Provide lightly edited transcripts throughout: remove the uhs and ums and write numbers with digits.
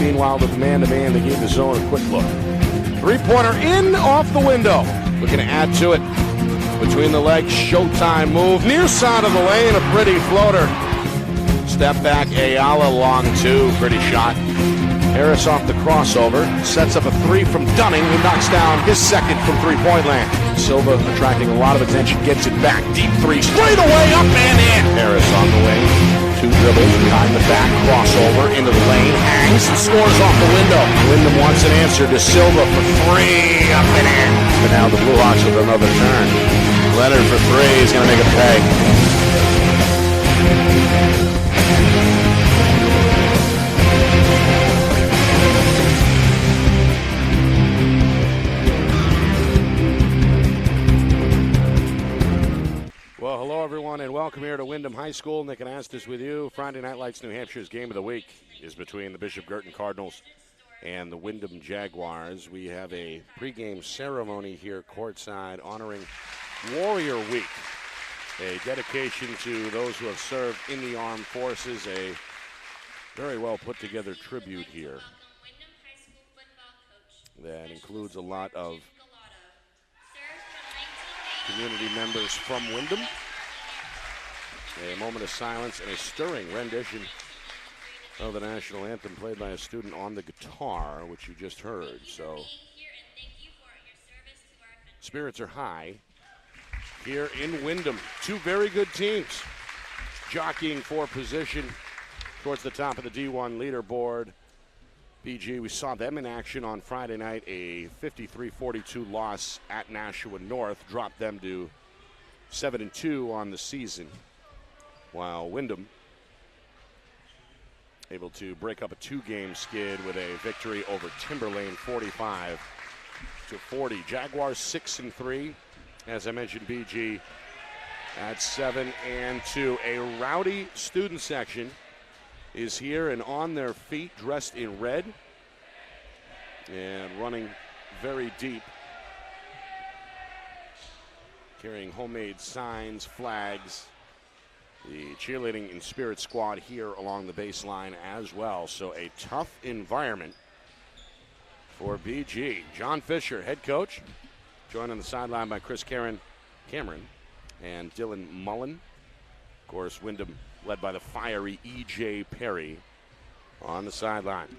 Meanwhile, with man-to-man, they gave the zone a quick look. Three-pointer in off the window. Looking to add to it. Between the legs, showtime move. Near side of the lane, a pretty floater. Step back, Ayala, long two. Pretty shot. Harris off the crossover. Sets up a three from Dunning, who knocks down his second from three-point land. Silva attracting a lot of attention. Gets it back. Deep three. Straight away, up and in. Harris on the wing. Two dribbles behind the back. Crossover into the lane. Hangs and scores off the window. Windham wants an answer to Silva for three. Up and in. But now the Blue Hawks with another turn. Leonard for three. He's going to make it pay. Well, hello everyone, and welcome here to Windham High School. Nick and Astis with you. Friday Night Lights, New Hampshire's game of the week is between the Bishop Guertin Cardinals and the Windham Jaguars. We have a pregame ceremony here courtside honoring Warrior Week, a dedication to those who have served in the armed forces, a very well put together tribute here that includes a lot of community members from Windham. A moment of silence and a stirring rendition of the national anthem played by a student on the guitar, which you just heard. So spirits are high here in Windham. Two very good teams jockeying for position towards the top of the D1 leaderboard. BG, we saw them in action on Friday night. A 53-42 loss at Nashua North dropped them to 7-2 on the season, while Windham able to break up a two-game skid with a victory over Timberlane 45-40. Jaguars 6-3. As I mentioned, BG at 7-2. A rowdy student section is here and on their feet, dressed in red and running very deep, carrying homemade signs, flags. The cheerleading and spirit squad here along the baseline as well. So a tough environment for BG. John Fisher, head coach, joined on the sideline by Chris Cameron and Dylan Mullen. Of course, Windham led by the fiery E.J. Perry on the sideline.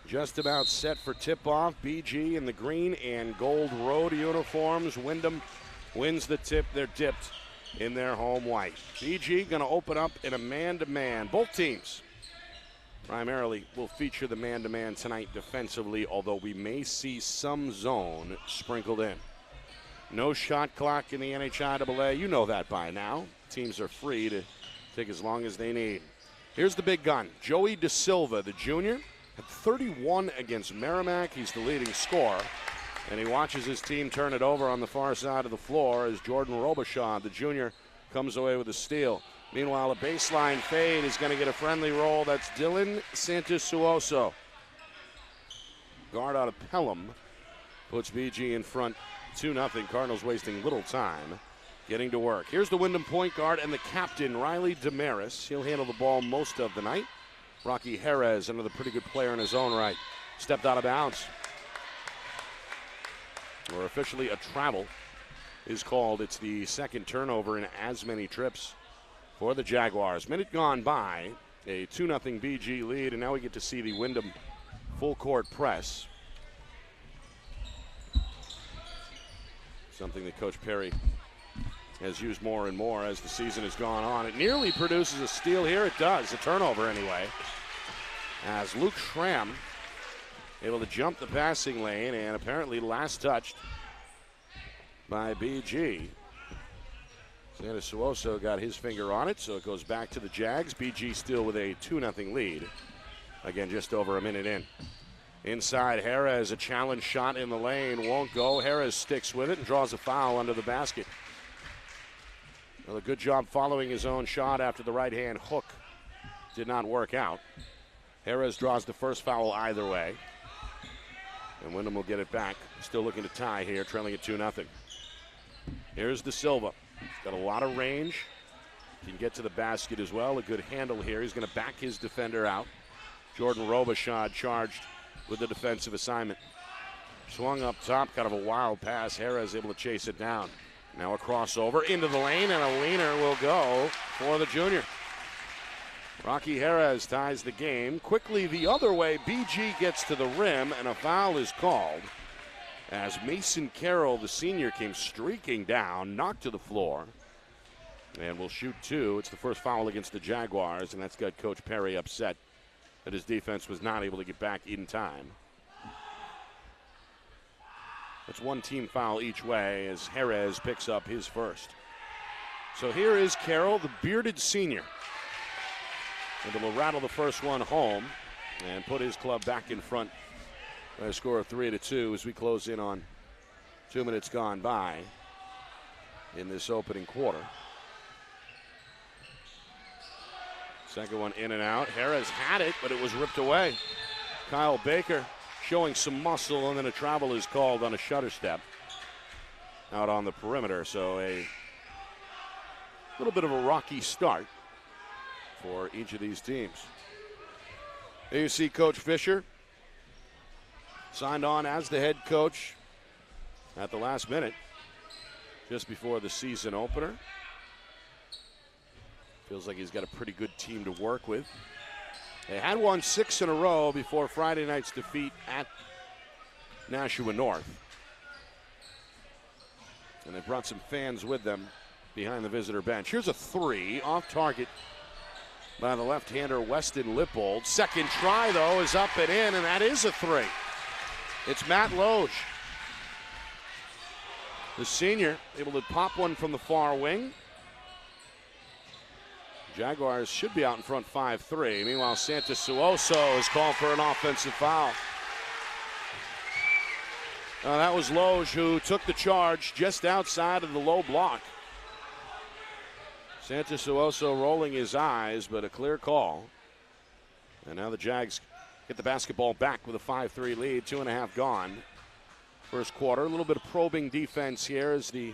Just about set for tip-off. BG in the green and gold road uniforms. Windham wins the tip. They're dipped in their home white. BG going to open up in a man-to-man. Both teams primarily will feature the man-to-man tonight defensively, although we may see some zone sprinkled in. No shot clock in the NHIAA. You know that by now. Teams are free to take as long as they need. Here's the big gun. Joey De Silva, the junior, had 31 against Merrimack. He's the leading scorer. And he watches his team turn it over on the far side of the floor as Jordan Robichaud, the junior, comes away with a steal. Meanwhile, a baseline fade is going to get a friendly roll. That's Dylan Santos-Suoso. Guard out of Pelham puts BG in front 2-0. Cardinals wasting little time getting to work. Here's the Windham point guard and the captain, Riley Damaris. He'll handle the ball most of the night. Rocky Jerez, another pretty good player in his own right, stepped out of bounds. Or officially a travel is called. It's the second turnover in as many trips for the Jaguars. Minute gone by, a 2-0 BG lead, and now we get to see the Windham full court press. Something that Coach Perry has used more and more as the season has gone on. It nearly produces a steal here. It does, a turnover anyway, as Luke Schramm able to jump the passing lane and apparently last touched by BG. Santos-Suoso got his finger on it, so it goes back to the Jags. BG still with a 2-0 lead. Again, just over a minute in. Inside, Jerez, a challenge shot in the lane, won't go. Jerez sticks with it and draws a foul under the basket. Well, a good job following his own shot after the right-hand hook did not work out. Jerez draws the first foul either way. And Windham will get it back. Still looking to tie here, trailing at 2-0. Here's De Silva. He's got a lot of range. Can get to the basket as well. A good handle here. He's going to back his defender out. Jordan Robichaud charged with the defensive assignment. Swung up top, kind of a wild pass. Jerez able to chase it down. Now a crossover into the lane, and a leaner will go for the junior. Rocky Jerez ties the game. Quickly the other way, BG gets to the rim, and a foul is called as Mason Carroll, the senior, came streaking down, knocked to the floor, and will shoot two. It's the first foul against the Jaguars, and that's got Coach Perry upset that his defense was not able to get back in time. It's one team foul each way as Jerez picks up his first. So here is Carroll, the bearded senior. And will rattle the first one home and put his club back in front by a score of 3-2 as we close in on 2 minutes gone by in this opening quarter. Second one in and out. Jerez had it, but it was ripped away. Kyle Baker showing some muscle, and then a travel is called on a shutter step out on the perimeter. So a little bit of a rocky start for each of these teams. There you see Coach Fisher signed on as the head coach at the last minute, just before the season opener. Feels like he's got a pretty good team to work with. They had won 6 in a row before Friday night's defeat at Nashua North. And they brought some fans with them behind the visitor bench. Here's a three off target by the left-hander Weston Lippold. Second try, though, is up and in, and that is a three. It's Matt Loge, the senior, able to pop one from the far wing. Jaguars should be out in front 5-3. Meanwhile, Santos-Suoso is called for an offensive foul. That was Loge who took the charge just outside of the low block. Santos-Suoso rolling his eyes, but a clear call. And now the Jags get the basketball back with a 5-3 lead, 2.5 gone. First quarter, a little bit of probing defense here as the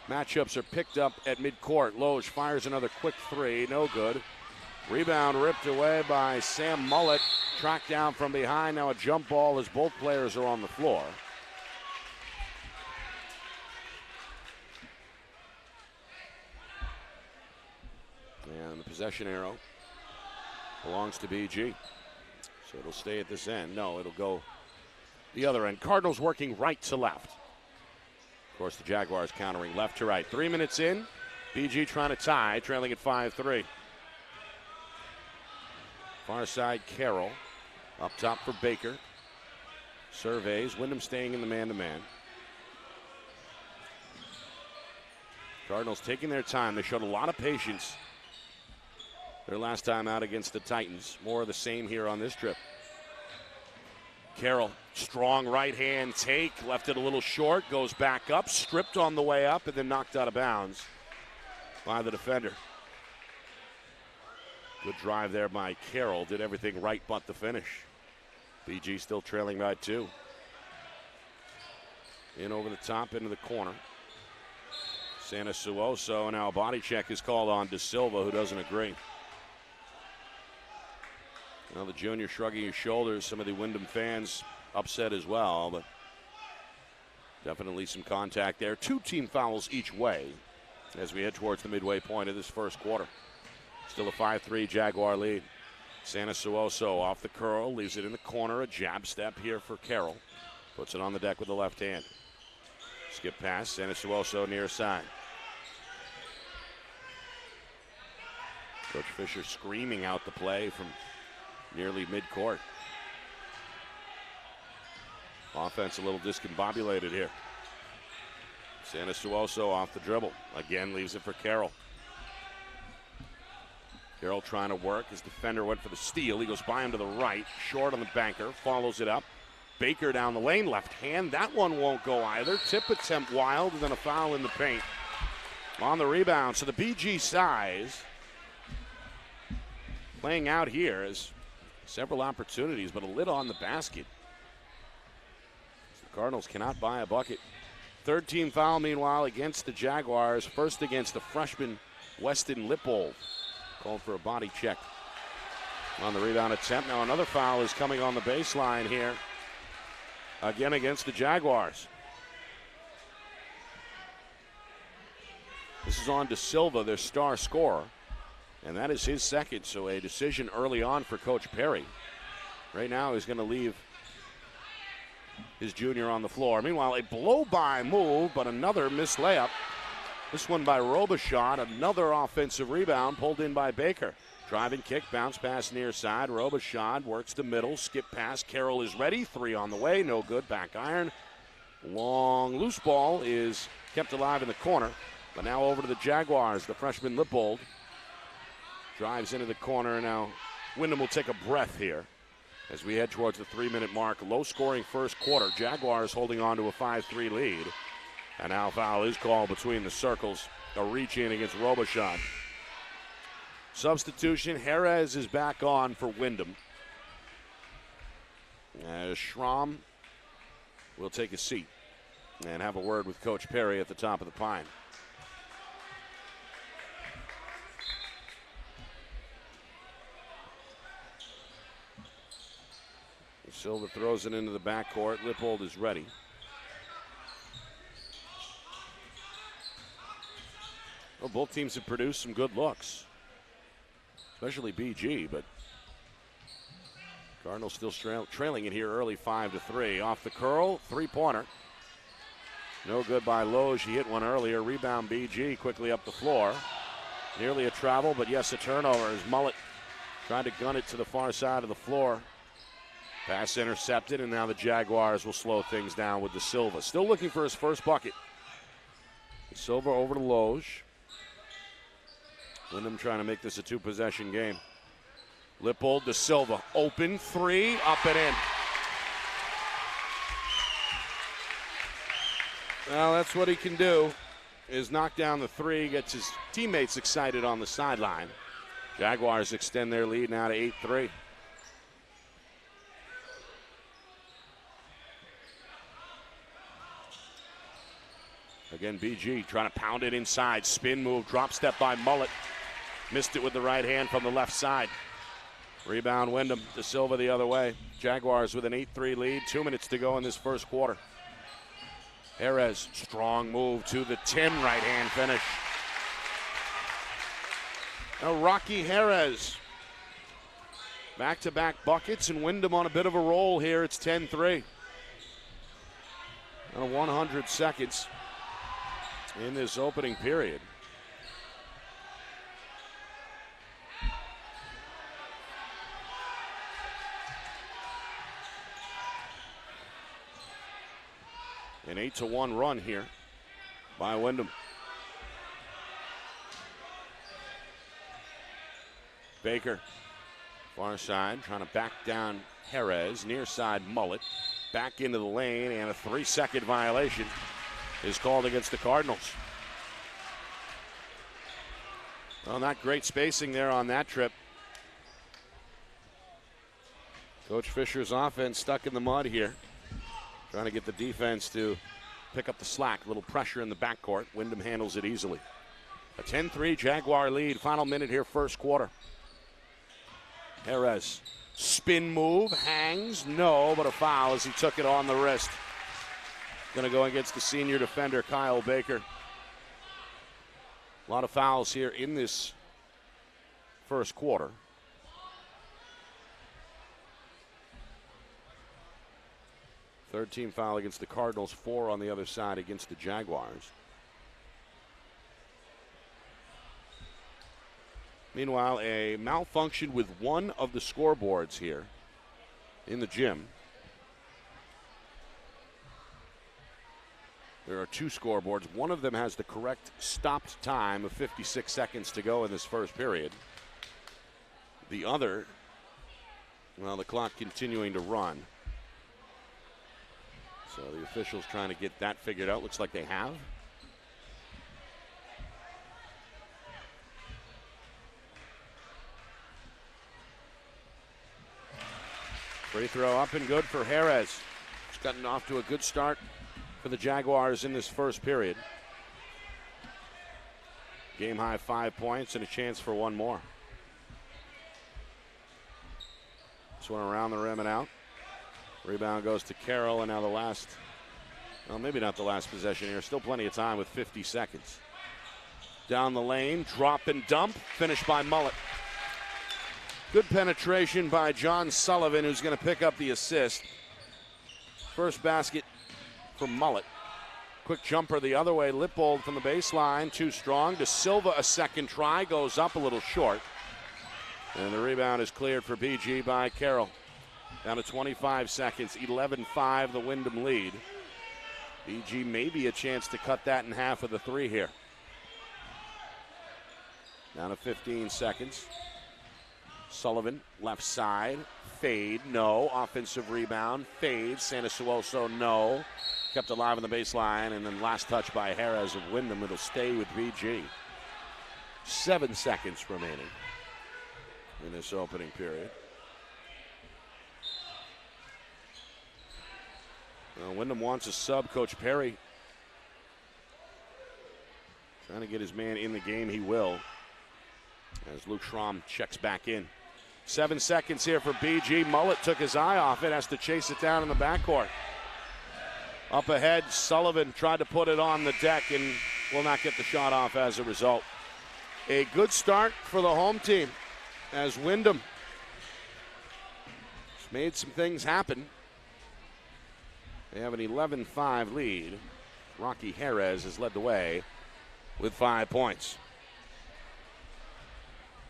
matchups are picked up at midcourt. Loge fires another quick three, no good. Rebound ripped away by Sam Mullett, tracked down from behind. Now a jump ball as both players are on the floor. And the possession arrow belongs to BG. So it'll stay at this end. No, it'll go the other end. Cardinals working right to left. Of course, the Jaguars countering left to right. 3 minutes in, BG trying to tie, trailing at 5-3. Far side, Carroll. Up top for Baker. Surveys, Windham staying in the man-to-man. Cardinals taking their time. They showed a lot of patience their last time out against the Titans. More of the same here on this trip. Carroll, strong right hand take, left it a little short, goes back up, stripped on the way up, and then knocked out of bounds by the defender. Good drive there by Carroll, did everything right but the finish. BG still trailing by 2. In over the top, into the corner. Santos-Suoso, and now a body check is called on De Silva, who doesn't agree. Now the junior shrugging his shoulders. Some of the Windham fans upset as well, but definitely some contact there. 2 team fouls each way as we head towards the midway point of this first quarter. Still a 5-3 Jaguar lead. Santos-Suoso off the curl, leaves it in the corner. A jab step here for Carroll. Puts it on the deck with the left hand. Skip pass, Santos-Suoso near side. Coach Fisher screaming out the play from nearly midcourt. Offense a little discombobulated here. Santos-Suoso off the dribble. Again leaves it for Carroll. Carroll trying to work. His defender went for the steal. He goes by him to the right. Short on the banker. Follows it up. Baker down the lane. Left hand. That one won't go either. Tip attempt wild, and then a foul in the paint. On the rebound. So the BG size playing out here is several opportunities, but a lid on the basket. The Cardinals cannot buy a bucket. Third team foul, meanwhile, against the Jaguars. First against the freshman Weston Lippold. Called for a body check. on the rebound attempt. Now another foul is coming on the baseline here. Again against the Jaguars. This is on De Silva, their star scorer. And that is his second, so a decision early on for Coach Perry. Right now he's going to leave his junior on the floor. Meanwhile, a blow-by move, but another missed layup. This one by Robichaud, another offensive rebound pulled in by Baker. Driving kick, bounce pass near side. Robichaud works the middle, skip pass. Carroll is ready, three on the way, no good, back iron. Long loose ball is kept alive in the corner, but now over to the Jaguars. The freshman Lippold drives into the corner. Now Windham will take a breath here as we head towards the 3-minute mark. Low-scoring first quarter. Jaguars holding on to a 5-3 lead. And now foul is called between the circles. A reach-in against Robichaud. Substitution, Jerez is back on for Windham. Schramm will take a seat and have a word with Coach Perry at the top of the pine. Silva throws it into the backcourt. Lippold is ready. Well, both teams have produced some good looks, especially BG, but Cardinals still trailing it here early 5-3. Off the curl, three-pointer. No good by Loge. He hit one earlier. Rebound BG quickly up the floor. Nearly a travel, but yes, a turnover as Mullet tried to gun it to the far side of the floor. Pass intercepted, and now the Jaguars will slow things down with De Silva. Still looking for his first bucket. De Silva over to Loge. Windham trying to make this a two-possession game. Lippold, De Silva, open three, up and in. Well, that's what he can do, is knock down the three, gets his teammates excited on the sideline. Jaguars extend their lead now to 8-3. Again, BG trying to pound it inside. Spin move, drop step by Mullet. Missed it with the right hand from the left side. Rebound Windham, De Silva the other way. Jaguars with an 8-3 lead. 2 minutes to go in this first quarter. Jerez, strong move to the Tim, right hand finish. Now Rocky Jerez. Back-to-back buckets, and Windham on a bit of a roll here. It's 10-3. And 100 seconds in this opening period. An 8-1 run here by Windham. Baker, far side, trying to back down Jerez. Near side, Mullet. Back into the lane, and a 3-second violation is called against the Cardinals. Well, not great spacing there on that trip. Coach Fisher's offense stuck in the mud here. Trying to get the defense to pick up the slack. A little pressure in the backcourt. Windham handles it easily. A 10-3 Jaguar lead. Final minute here, first quarter. Jerez, spin move, hangs, no, but a foul as he took it on the wrist. Going to go against the senior defender, Kyle Baker. A lot of fouls here in this first quarter. Third team foul against the Cardinals, 4 on the other side against the Jaguars. Meanwhile, a malfunction with one of the scoreboards here in the gym. There are 2 scoreboards. One of them has the correct stopped time of 56 seconds to go in this first period. The other, well, the clock continuing to run. So the officials trying to get that figured out. Looks like they have. Free throw up and good for Jerez. He's gotten off to a good start for the Jaguars in this first period. Game high 5 points and a chance for one more. This one around the rim and out. Rebound goes to Carroll, and now the last, well, maybe not the last possession here. Still plenty of time with 50 seconds. Down the lane, drop and dump, finished by Mullet. Good penetration by John Sullivan, who's going to pick up the assist. First basket for Mullet. Quick jumper the other way, Lippold from the baseline, too strong. De Silva, a second try, goes up a little short. And the rebound is cleared for BG by Carroll. Down to 25 seconds, 11-5 the Windham lead. BG maybe a chance to cut that in half with a three here. Down to 15 seconds. Sullivan, left side, fade, no. Offensive rebound, fade. Sanasuoso, no. Kept alive on the baseline, and then last touch by Jerez of Windham. It'll stay with BG. 7 seconds remaining in this opening period. Well, Windham wants a sub. Coach Perry trying to get his man in the game. He will, as Luke Schramm checks back in. 7 seconds here for BG. Mullet took his eye off it, has to chase it down in the backcourt. Up ahead, Sullivan tried to put it on the deck and will not get the shot off as a result. A good start for the home team as Windham has made some things happen. They have an 11-5 lead. Rocky Jerez has led the way with 5 points.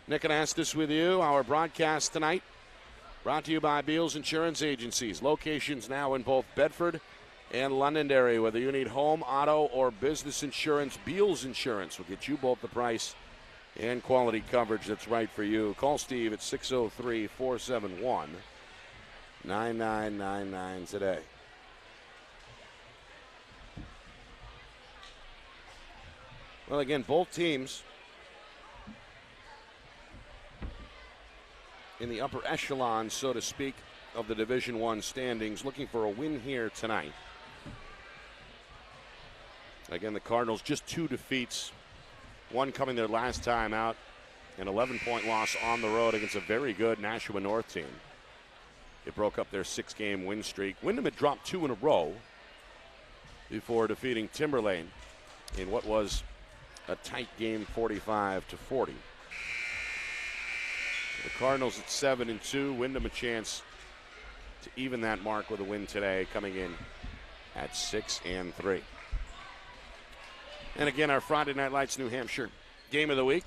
Nick Anastas with you. Our broadcast tonight brought to you by Beals Insurance Agencies. Locations now in both Bedford and Londonderry. Whether you need home, auto, or business insurance, Beals Insurance will get you both the price and quality coverage that's right for you. Call Steve at 603-471-9999 today. Well, again, both teams in the upper echelon, so to speak, of the Division I standings, looking for a win here tonight. Again, the Cardinals just 2 defeats, one coming their last time out, an 11-point loss on the road against a very good Nashua North team. It broke up their 6-game win streak. Windham had dropped 2 in a row before defeating Timberlane in what was a tight game, 45-40. The Cardinals at 7-2. Windham a chance to even that mark with a win today, coming in at 6-3. And again, our Friday Night Lights New Hampshire game of the week.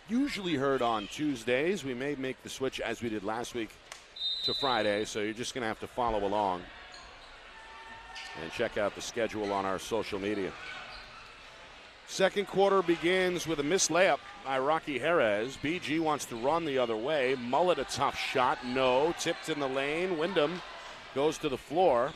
Usually heard on Tuesdays. We may make the switch, as we did last week, to Friday, so you're just going to have to follow along and check out the schedule on our social media. Second quarter begins with a missed layup by Rocky Jerez. BG wants to run the other way. Mullet a tough shot. No. Tipped in the lane. Windham goes to the floor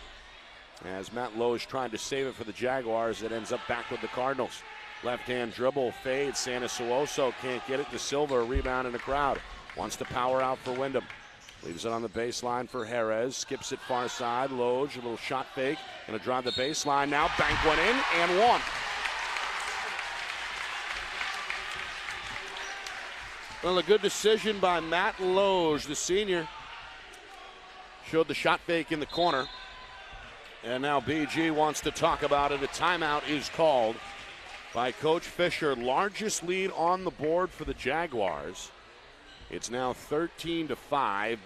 as Matt Loge tried to save it for the Jaguars. It ends up back with the Cardinals. Left-hand dribble, fades. Sanasuoso can't get it. De Silva, a rebound in the crowd. Wants to power out for Windham. Leaves it on the baseline for Jerez. Skips it far side. Loge, a little shot fake. Going to drive the baseline now. Bank one in and one. Well, a good decision by Matt Loge, the senior. Showed the shot fake in the corner. And now BG wants to talk about it. A timeout is called by Coach Fisher. Largest lead on the board for the Jaguars. It's now 13-5.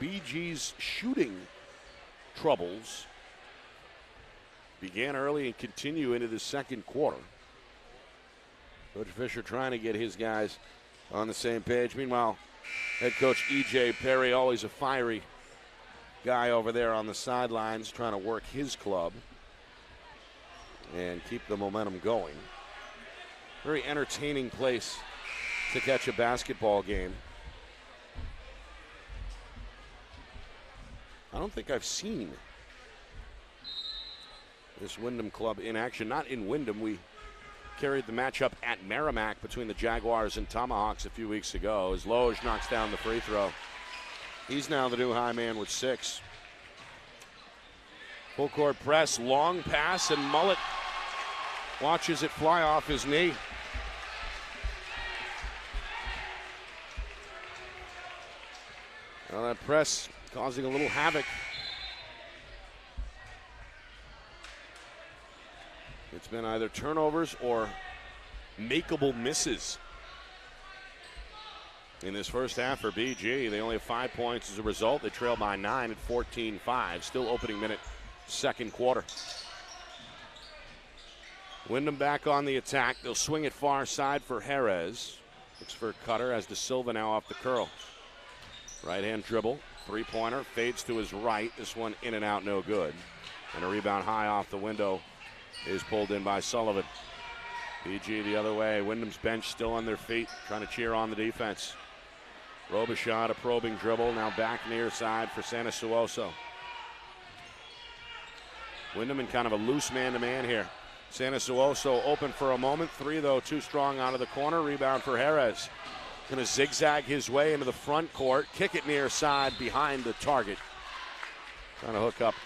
BG's shooting troubles began early and continue into the second quarter. Coach Fisher trying to get his guys on the same page. Meanwhile, head coach E.J. Perry, always a fiery guy over there on the sidelines, trying to work his club and keep the momentum going. Very entertaining place to catch a basketball game. I don't think I've seen this Windham club in action. Not in Windham. We carried the matchup at Merrimack between the Jaguars and Tomahawks a few weeks ago as Loge knocks down the free throw. He's now the new high man with 6. Full court press, long pass, and Mullet watches it fly off his knee. Well, that press causing a little havoc. It's been either turnovers or makeable misses in this first half for BG. They only have 5 points as a result. They trail by 9 at 14-5. Still opening minute, second quarter. Windham back on the attack. They'll swing it far side for Jerez. Looks for Cutter as De Silva now off the curl. Right-hand dribble, three-pointer, fades to his right. This one in and out, no good. And a rebound high off the window is pulled in by Sullivan. BG the other way. Wyndham's bench still on their feet, trying to cheer on the defense. Robichaud, a probing dribble, now back near side for Sanasuoso. Windham in kind of a loose man-to-man here. Sanasuoso open for a moment. Three, though, too strong out of the corner. Rebound for Jerez. Going to zigzag his way into the front court. Kick it near side behind the target. Trying to hook up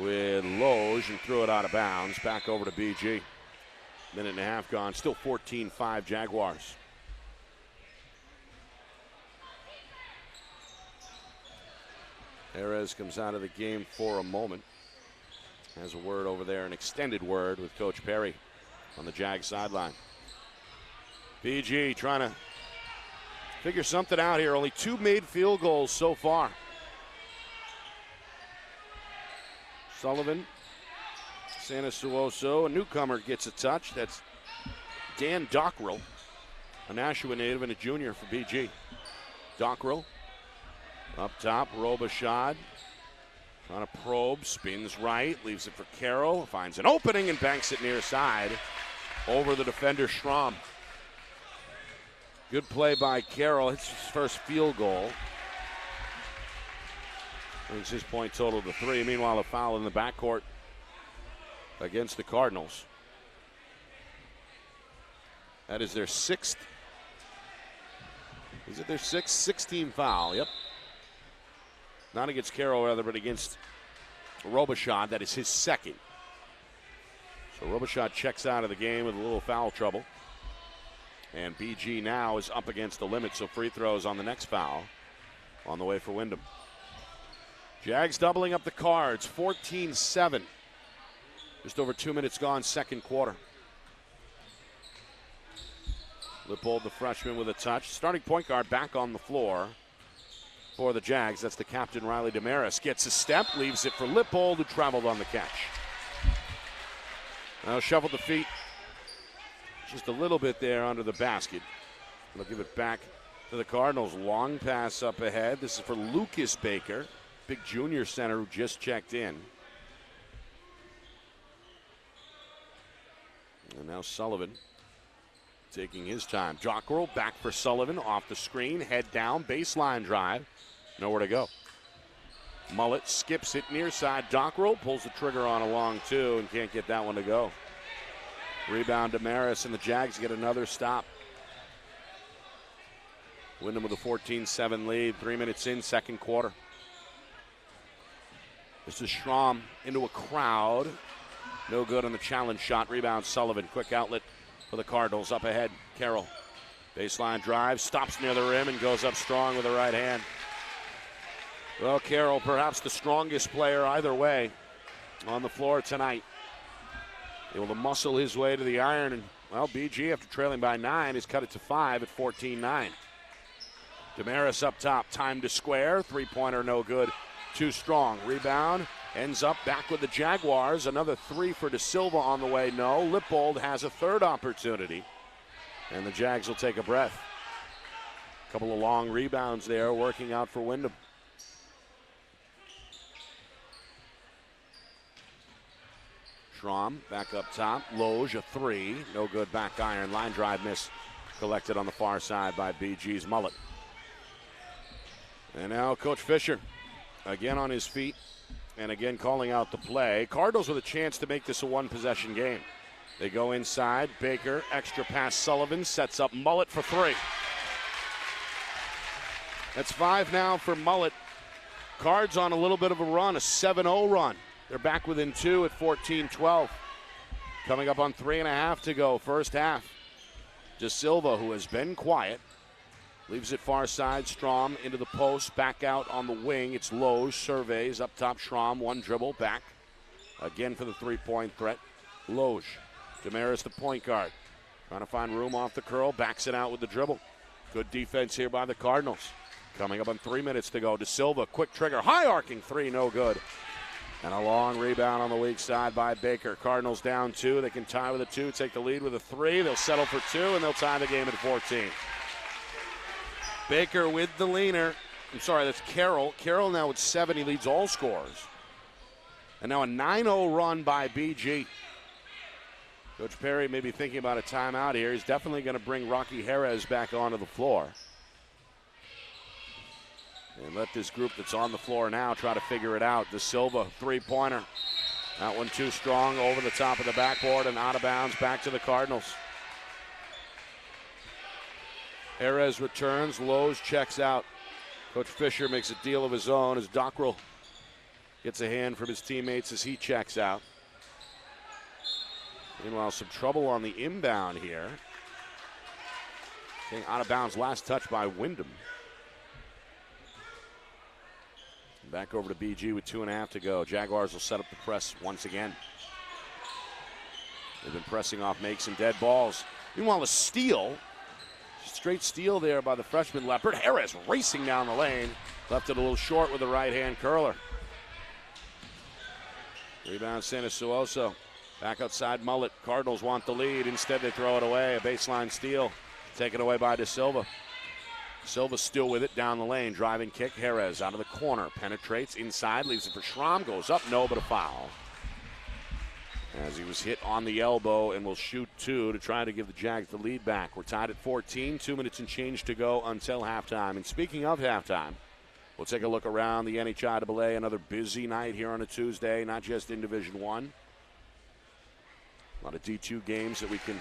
with Loge and threw it out of bounds. Back over to BG. Minute and a half gone. Still 14-5 Jaguars. Jerez comes out of the game for a moment. Has a word over there, an extended word with Coach Perry on the Jag sideline. BG trying to figure something out here. Only 2 made field goals so far. Sullivan, Sanasuoso, a newcomer gets a touch. That's Dan Dockrell, a Nashua native and a junior for BG. Dockrell up top, Robichaud. Trying to probe, spins right, leaves it for Carroll, finds an opening and banks it near side over the defender Schramm. Good play by Carroll, hits his first field goal. Brings his point total to 3. Meanwhile, a foul in the backcourt against the Cardinals. That is their 6th. Is it their 6th? 16 foul, yep. Not against Carroll, rather, but against Robichaud. That is his 2nd. So Robichaud checks out of the game with a little foul trouble. And BG now is up against the limit, so free throws on the next foul on the way for Windham. Jags doubling up the cards, 14-7. Just over 2 minutes gone, second quarter. Lippold, the freshman, with a touch. Starting point guard back on the floor for the Jags. That's the captain, Riley Damaris. Gets a step, leaves it for Lippold, who traveled on the catch. Now shuffled the feet just a little bit there under the basket. They'll give it back to the Cardinals. Long pass up ahead. This is for Lucas Baker, big junior center who just checked in. And now Sullivan taking his time. Dockrell back for Sullivan, off the screen, head down, baseline drive. Nowhere to go. Mullet skips it near side. Dockrell pulls the trigger on a long two and can't get that one to go. Rebound to Maris, and the Jags get another stop. Windham with a 14-7 lead, 3 minutes in, second quarter. This is Schramm into a crowd. No good on the challenge shot. Rebound Sullivan. Quick outlet for the Cardinals. Up ahead, Carroll. Baseline drive, stops near the rim and goes up strong with the right hand. Well, Carroll, perhaps the strongest player either way on the floor tonight. Able to muscle his way to the iron, and, well, BG, after trailing by 9, has cut it to 5 at 14-9. Damaris up top, time to square. Three-pointer, no good. Too strong. Rebound, ends up back with the Jaguars. Another 3 for De Silva on the way, no. Lippold has a third opportunity, and the Jags will take a breath. A couple of long rebounds there working out for Windham. Schramm back up top. Loge, a 3. No good, back iron. Line drive miss collected on the far side by BG's Mullet. And now Coach Fisher again on his feet and again calling out the play. Cardinals with a chance to make this a one-possession game. They go inside. Baker, extra pass. Sullivan sets up Mullet for 3. That's 5 now for Mullet. Cards on a little bit of a run, a 7-0 run. They're back within 2 at 14-12. Coming up on 3.5 to go, first half. De Silva, who has been quiet, Leaves it far side. Strom into the post. Back out on the wing. It's Loge. Surveys. Up top, Strom. One dribble. Back. Again for the three-point threat. Loge. Damaris, the point guard. Trying to find room off the curl. Backs it out with the dribble. Good defense here by the Cardinals. Coming up on 3 minutes to go. De Silva, quick trigger. High arcing three. No good. And a long rebound on the weak side by Baker. Cardinals down 2. They can tie with a 2. Take the lead with a 3. They'll settle for 2, and they'll tie the game at 14. Baker with the leaner. I'm sorry, that's Carroll. Carroll now with 7. He leads all scorers. And now a 9-0 run by BG. Coach Perry may be thinking about a timeout here. He's definitely going to bring Rocky Jerez back onto the floor. And let this group that's on the floor now try to figure it out. De Silva, three-pointer. That one too strong, over the top of the backboard and out of bounds, back to the Cardinals. Jerez returns, Lowe's checks out. Coach Fisher makes a deal of his own as Dockrell gets a hand from his teammates as he checks out. Meanwhile, some trouble on the inbound here. Getting out of bounds, last touch by Windham. Back over to BG with 2.5 to go. Jaguars will set up the press once again. They've been pressing off makes and dead balls. Meanwhile, a steal. Straight steal there by the freshman Leopard. Harris racing down the lane. Left it a little short with the right-hand curler. Rebound, Sanasuoso. Back outside, Mullet. Cardinals want the lead. Instead, they throw it away. A baseline steal. Taken away by De Silva. Silva still with it down the lane. Driving kick. Jerez out of the corner. Penetrates inside. Leaves it for Schramm. Goes up. No, but a foul. As he was hit on the elbow and will shoot 2 to try to give the Jags the lead back. We're tied at 14. 2 minutes and change to go until halftime. And speaking of halftime, we'll take a look around the NHIAA. Another busy night here on a Tuesday, not just in Division I. A lot of D2 games that we can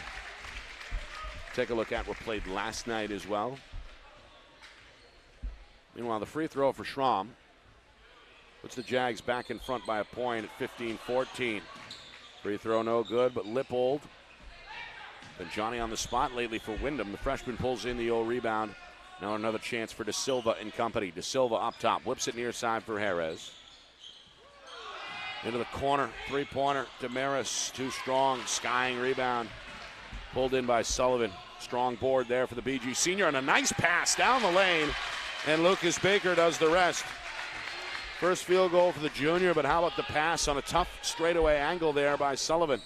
take a look at were played last night as well. Meanwhile, the free throw for Schramm puts the Jags back in front by a point at 15-14. Free throw no good, but Lippold. Been Johnny on the spot lately for Windham. The freshman pulls in the rebound. Now another chance for De Silva and company. De Silva up top, whips it near side for Jerez. Into the corner, three-pointer. Damaris, too strong, skying rebound. Pulled in by Sullivan. Strong board there for the BG senior, and a nice pass down the lane, and Lucas Baker does the rest. First field goal for the junior, but how about the pass on a tough straightaway angle there by Sullivan?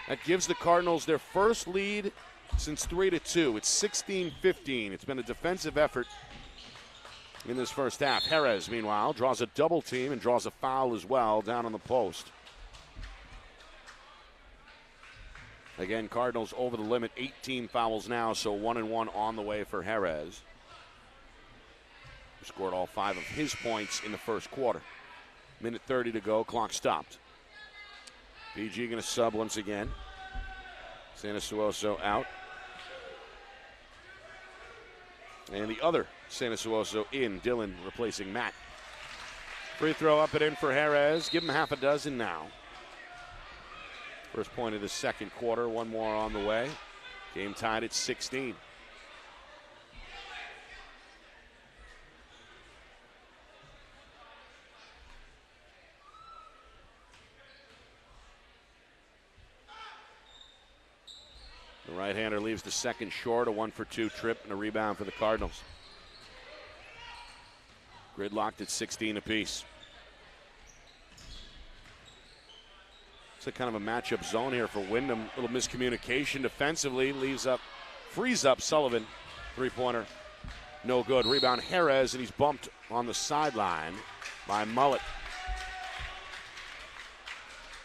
That gives the Cardinals their first lead since 3-2. It's 16-15. It's been a defensive effort in this first half. Jerez, meanwhile, draws a double team and draws a foul as well down on the post. Again, Cardinals over the limit, 18 fouls now, so 1-1 on the way for Jerez, who scored all 5 of his points in the first quarter. Minute 30 to go, clock stopped. BG going to sub once again. Sanasuoso out. And the other Sanasuoso in, Dillon replacing Matt. Free throw up and in for Jerez. Give him half a dozen now. First point of the second quarter, one more on the way. Game tied at 16. The right-hander leaves the second short, a 1-for-2 trip and a rebound for the Cardinals. Gridlocked at 16 apiece. It's a kind of a matchup zone here for Windham. A little miscommunication defensively, frees up Sullivan. Three-pointer, no good. Rebound Jerez, and he's bumped on the sideline by Mullet.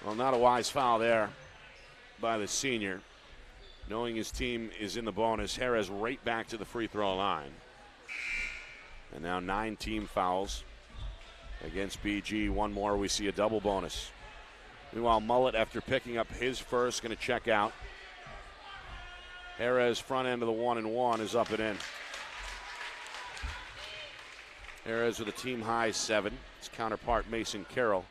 Well, not a wise foul there by the senior. Knowing his team is in the bonus, Jerez right back to the free throw line. And now 9 team fouls against BG. One more, we see a double bonus. Meanwhile, Mullet, after picking up his first, going to check out. Jerez, front end of the 1-and-1, is up and in. Jerez with a team high 7. His counterpart, Mason Carroll,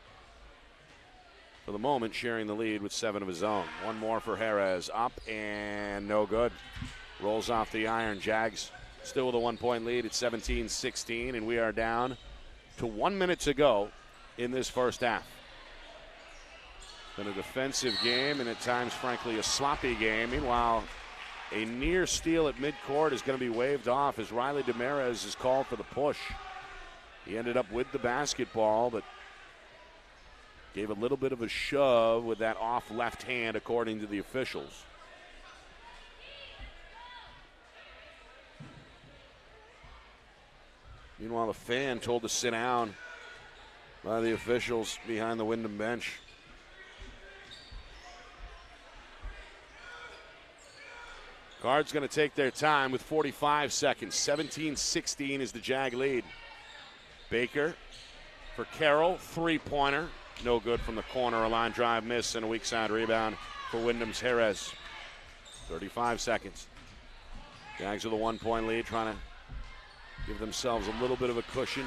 for the moment, sharing the lead with 7 of his own. One more for Jerez. Up and no good. Rolls off the iron. Jags Still with a 1-point lead at 17-16, and we are down to 1 minute to go in this first half. Been a defensive game and at times, frankly, a sloppy game. Meanwhile, a near steal at midcourt is going to be waved off as Riley Demarez is called for the push. He ended up with the basketball, but gave a little bit of a shove with that off left hand, according to the officials. Meanwhile, the fan told to sit down by the officials behind the Windham bench. Cards going to take their time with 45 seconds. 17-16 is the Jag lead. Baker for Carroll, three-pointer. No good from the corner. A line drive miss and a weak side rebound for Wyndham's Jerez. 35 seconds. Jags with a 1-point lead, trying to give themselves a little bit of a cushion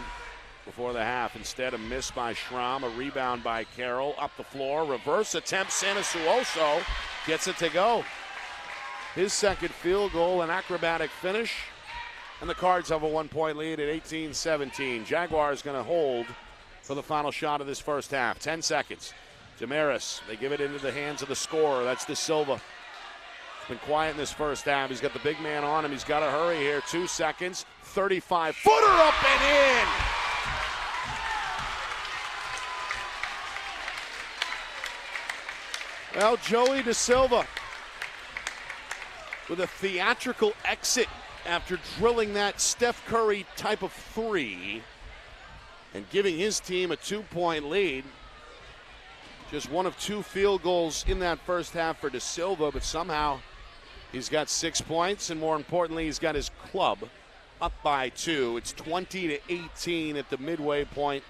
before the half. Instead, a miss by Schramm, a rebound by Carroll. Up the floor, reverse attempt. Sanasuoso gets it to go. His second field goal, an acrobatic finish. And the Cards have a 1-point lead at 18-17. Jaguars going to hold for the final shot of this first half. 10 seconds. Damaris, they give it into the hands of the scorer. That's De Silva. Been quiet in this first half. He's got the big man on him. He's got to hurry here. 2 seconds. 35-footer up and in. Well, Joey De Silva with a theatrical exit after drilling that Steph Curry type of three and giving his team a 2-point lead. Just one of 2 field goals in that first half for De Silva, but somehow he's got 6 points, and more importantly, he's got his club up by 2. It's 20-18 at the midway point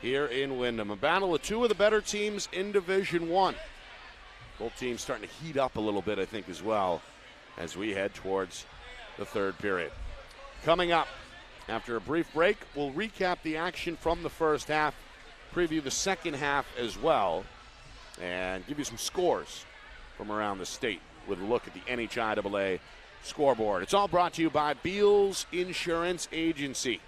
here in Windham. A battle of 2 of the better teams in Division I. Both teams starting to heat up a little bit, I think, as well, as we head towards the third period. Coming up after a brief break, we'll recap the action from the first half, preview the second half as well, and give you some scores from around the state with a look at the NHIAA scoreboard. It's all brought to you by Beals Insurance Agency.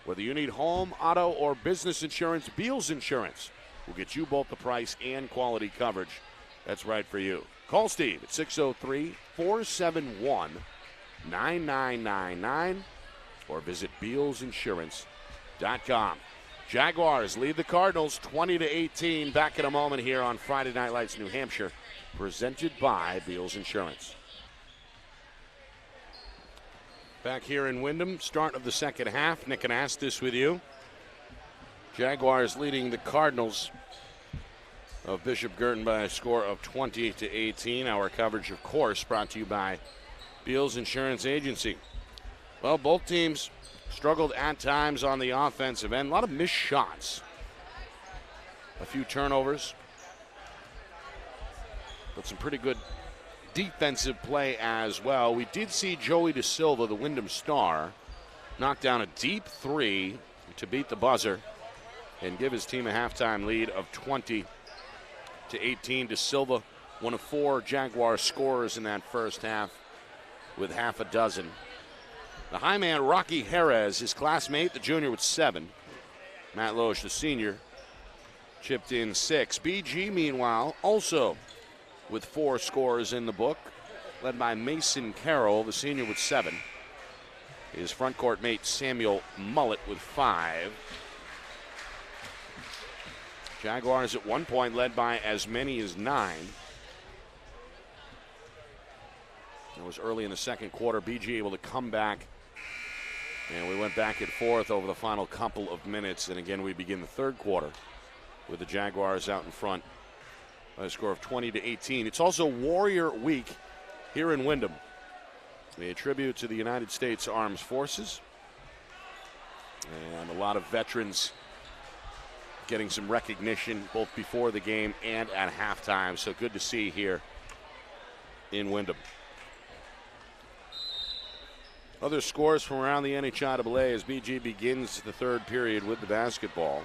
Whether you need home, auto, or business insurance, Beals Insurance will get you both the price and quality coverage that's right for you. Call Steve at 603-471-9999 or visit BealsInsurance.com. Jaguars lead the Cardinals 20-18. Back in a moment here on Friday Night Lights, New Hampshire, presented by Beals Insurance. Back here in Windham, start of the second half. Nick and Astis with you. Jaguars leading the Cardinals of Bishop Guertin by a score of 20-18. Our coverage, of course, brought to you by Beals Insurance Agency. Well, both teams struggled at times on the offensive end. A lot of missed shots. A few turnovers. But some pretty good defensive play as well. We did see Joey De Silva, the Windham star, knock down a deep three to beat the buzzer and give his team a halftime lead of 20-18. De Silva, one of 4 Jaguar scorers in that first half with half a dozen. The high man, Rocky Jerez, his classmate, the junior, with 7. Matt Loesch, the senior, chipped in 6. BG, meanwhile, also with 4 scores in the book, led by Mason Carroll, the senior, with 7. His front court mate, Samuel Mullett, with 5. Jaguars at one point led by as many as 9. That was early in the second quarter. BG able to come back. And we went back and forth over the final couple of minutes. And again, we begin the third quarter with the Jaguars out in front by a score of 20-18. It's also Warrior Week here in Windham. A tribute to the United States Armed Forces. And a lot of veterans getting some recognition both before the game and at halftime. So good to see here in Windham. Other scores from around the NHIAA as BG begins the third period with the basketball.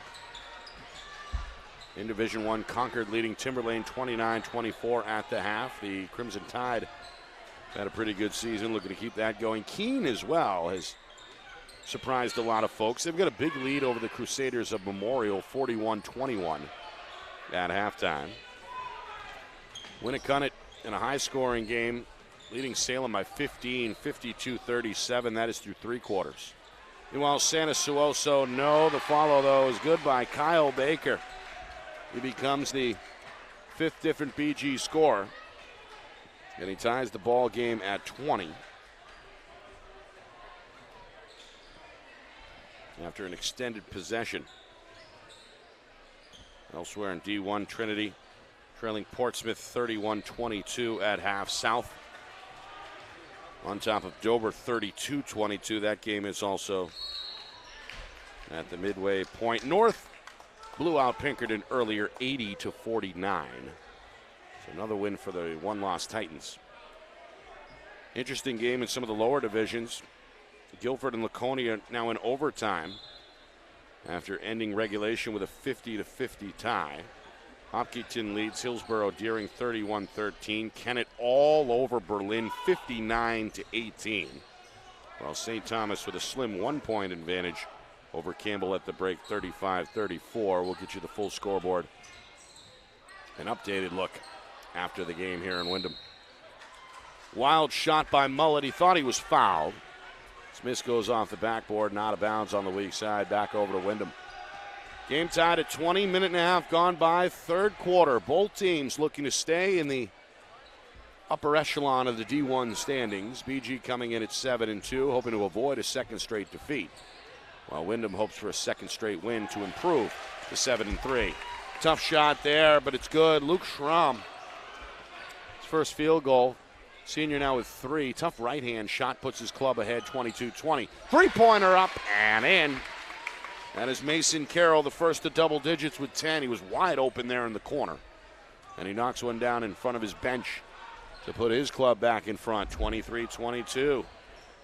In Division I, Concord leading Timberlane 29-24 at the half. The Crimson Tide Had a pretty good season, looking to keep that going. Keene as well has surprised a lot of folks. They've got a big lead over the Crusaders of Memorial, 41-21 at halftime. Winnicott in a high-scoring game, leading Salem by 15, 52-37. That is through 3 quarters. Meanwhile, Santa Suoso, no. The follow, though, is good by Kyle Baker. He becomes the 5th different BG scorer, and he ties the ball game at 20. After an extended possession. Elsewhere in D1, Trinity trailing Portsmouth 31-22 at half. South on top of Dover 32-22. That game is also at the midway point. North blew out Pinkerton earlier 80-49. So another win for the one-loss Titans. Interesting game in some of the lower divisions. Guilford and Laconia now in overtime after ending regulation with a 50-50 tie. Hopkinton leads Hillsborough Deering 31-13. Kennett all over Berlin 59-18. While St. Thomas with a slim 1-point advantage over Campbell at the break 35-34. We'll get you the full scoreboard. An updated look after the game here in Windham. Wild shot by Mullet. He thought he was fouled. Smith goes off the backboard and out of bounds on the weak side. Back over to Windham. Game tied at 20, minute and a half gone by, 3rd quarter. Both teams looking to stay in the upper echelon of the D1 standings. BG coming in at 7-2, hoping to avoid a 2nd straight defeat, while Windham hopes for a 2nd straight win to improve to 7-3. Tough shot there, but it's good. Luke Schramm, his first field goal. Senior now with 3. Tough right-hand shot, puts his club ahead 22-20. 3-pointer up and in. That is Mason Carroll, the first to double digits with 10. He was wide open there in the corner. And he knocks one down in front of his bench to put his club back in front, 23-22.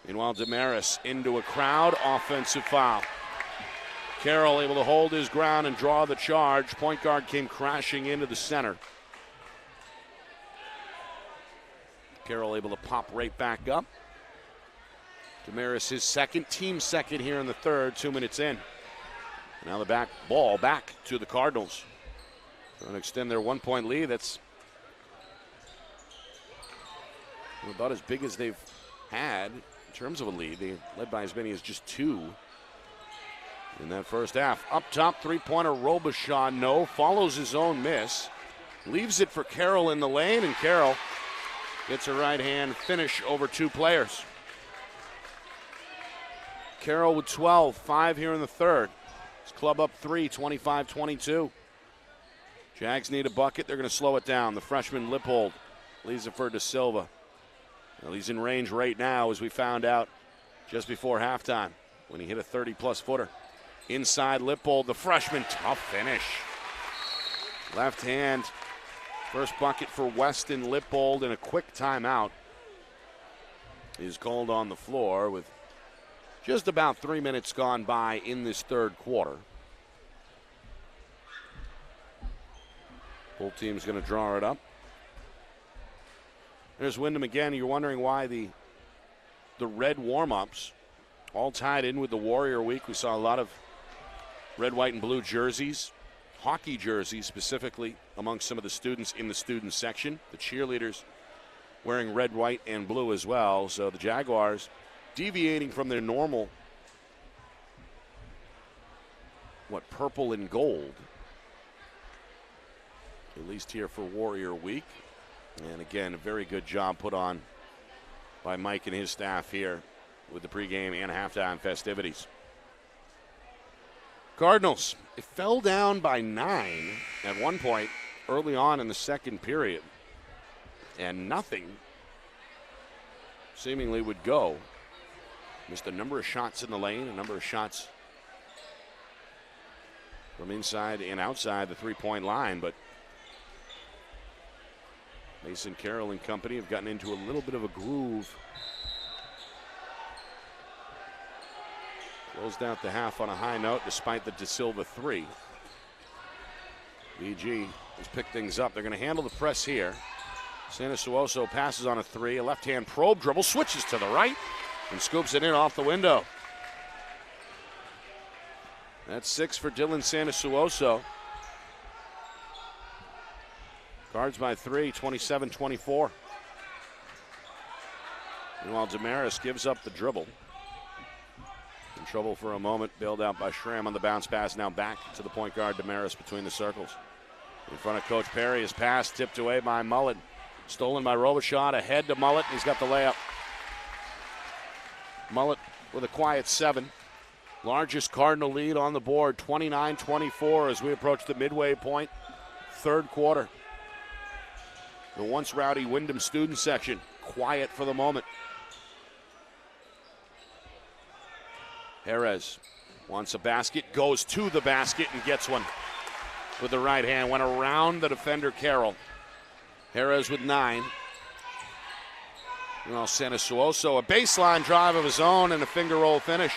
Meanwhile, Damaris into a crowd, offensive foul. Carroll able to hold his ground and draw the charge. Point guard came crashing into the center. Carroll able to pop right back up. Damaris his second, team second here in the 3rd, 2 minutes in. Now the ball back to the Cardinals. Going to extend their 1-point lead. That's about as big as they've had in terms of a lead. They led by as many as just 2 in that first half. Up top, 3-pointer Robichaud, no. Follows his own miss. Leaves it for Carroll in the lane, and Carroll gets a right-hand finish over 2 players. Carroll with 12, 5 here in the 3rd. His club up 3, 25-22. Jags need a bucket. They're going to slow it down. The freshman Lippold leaves it for De Silva. Well, he's in range right now, as we found out just before halftime when he hit a 30-plus footer. Inside Lippold, the freshman, tough finish. Left hand. First bucket for Weston Lippold, and a quick timeout is called on the floor with just about 3 minutes gone by in this 3rd quarter. Both teams going to draw it up. There's Windham again. You're wondering why the red warm-ups all tied in with the Warrior Week. We saw a lot of red, white, and blue jerseys. Hockey jerseys specifically amongst some of the students in the student section. The cheerleaders wearing red, white, and blue as well. So the Jaguars deviating from their normal, purple and gold, at least here for Warrior Week. And again, a very good job put on by Mike and his staff here with the pregame and halftime festivities. Cardinals, it fell down by 9 at one point early on in the 2nd period, and nothing seemingly would go. Missed a number of shots in the lane, a number of shots from inside and outside the 3-point line, but Mason Carroll and company have gotten into a little bit of a groove. Closed out the half on a high note despite the De Silva 3. BG has picked things up. They're going to handle the press here. Sanasuoso passes on a three. A left-hand probe dribble, switches to the right, and scoops it in off the window. That's 6 for Dylan Sanasuoso. Cards by 3, 27-24. Meanwhile, Damaris gives up the dribble. In trouble for a moment, bailed out by Schramm on the bounce pass. Now back to the point guard, Damaris between the circles. In front of Coach Perry, his pass tipped away by Mullet. Stolen by Robichaud, ahead to Mullet, and he's got the layup. Mullet with a quiet 7. Largest Cardinal lead on the board, 29-24 as we approach the midway point, third quarter. The once rowdy Windham student section, quiet for the moment. Jerez wants a basket, goes to the basket and gets one with the right hand. Went around the defender, Carroll. Jerez with 9. Well, Sanasuoso, a baseline drive of his own and a finger roll finish.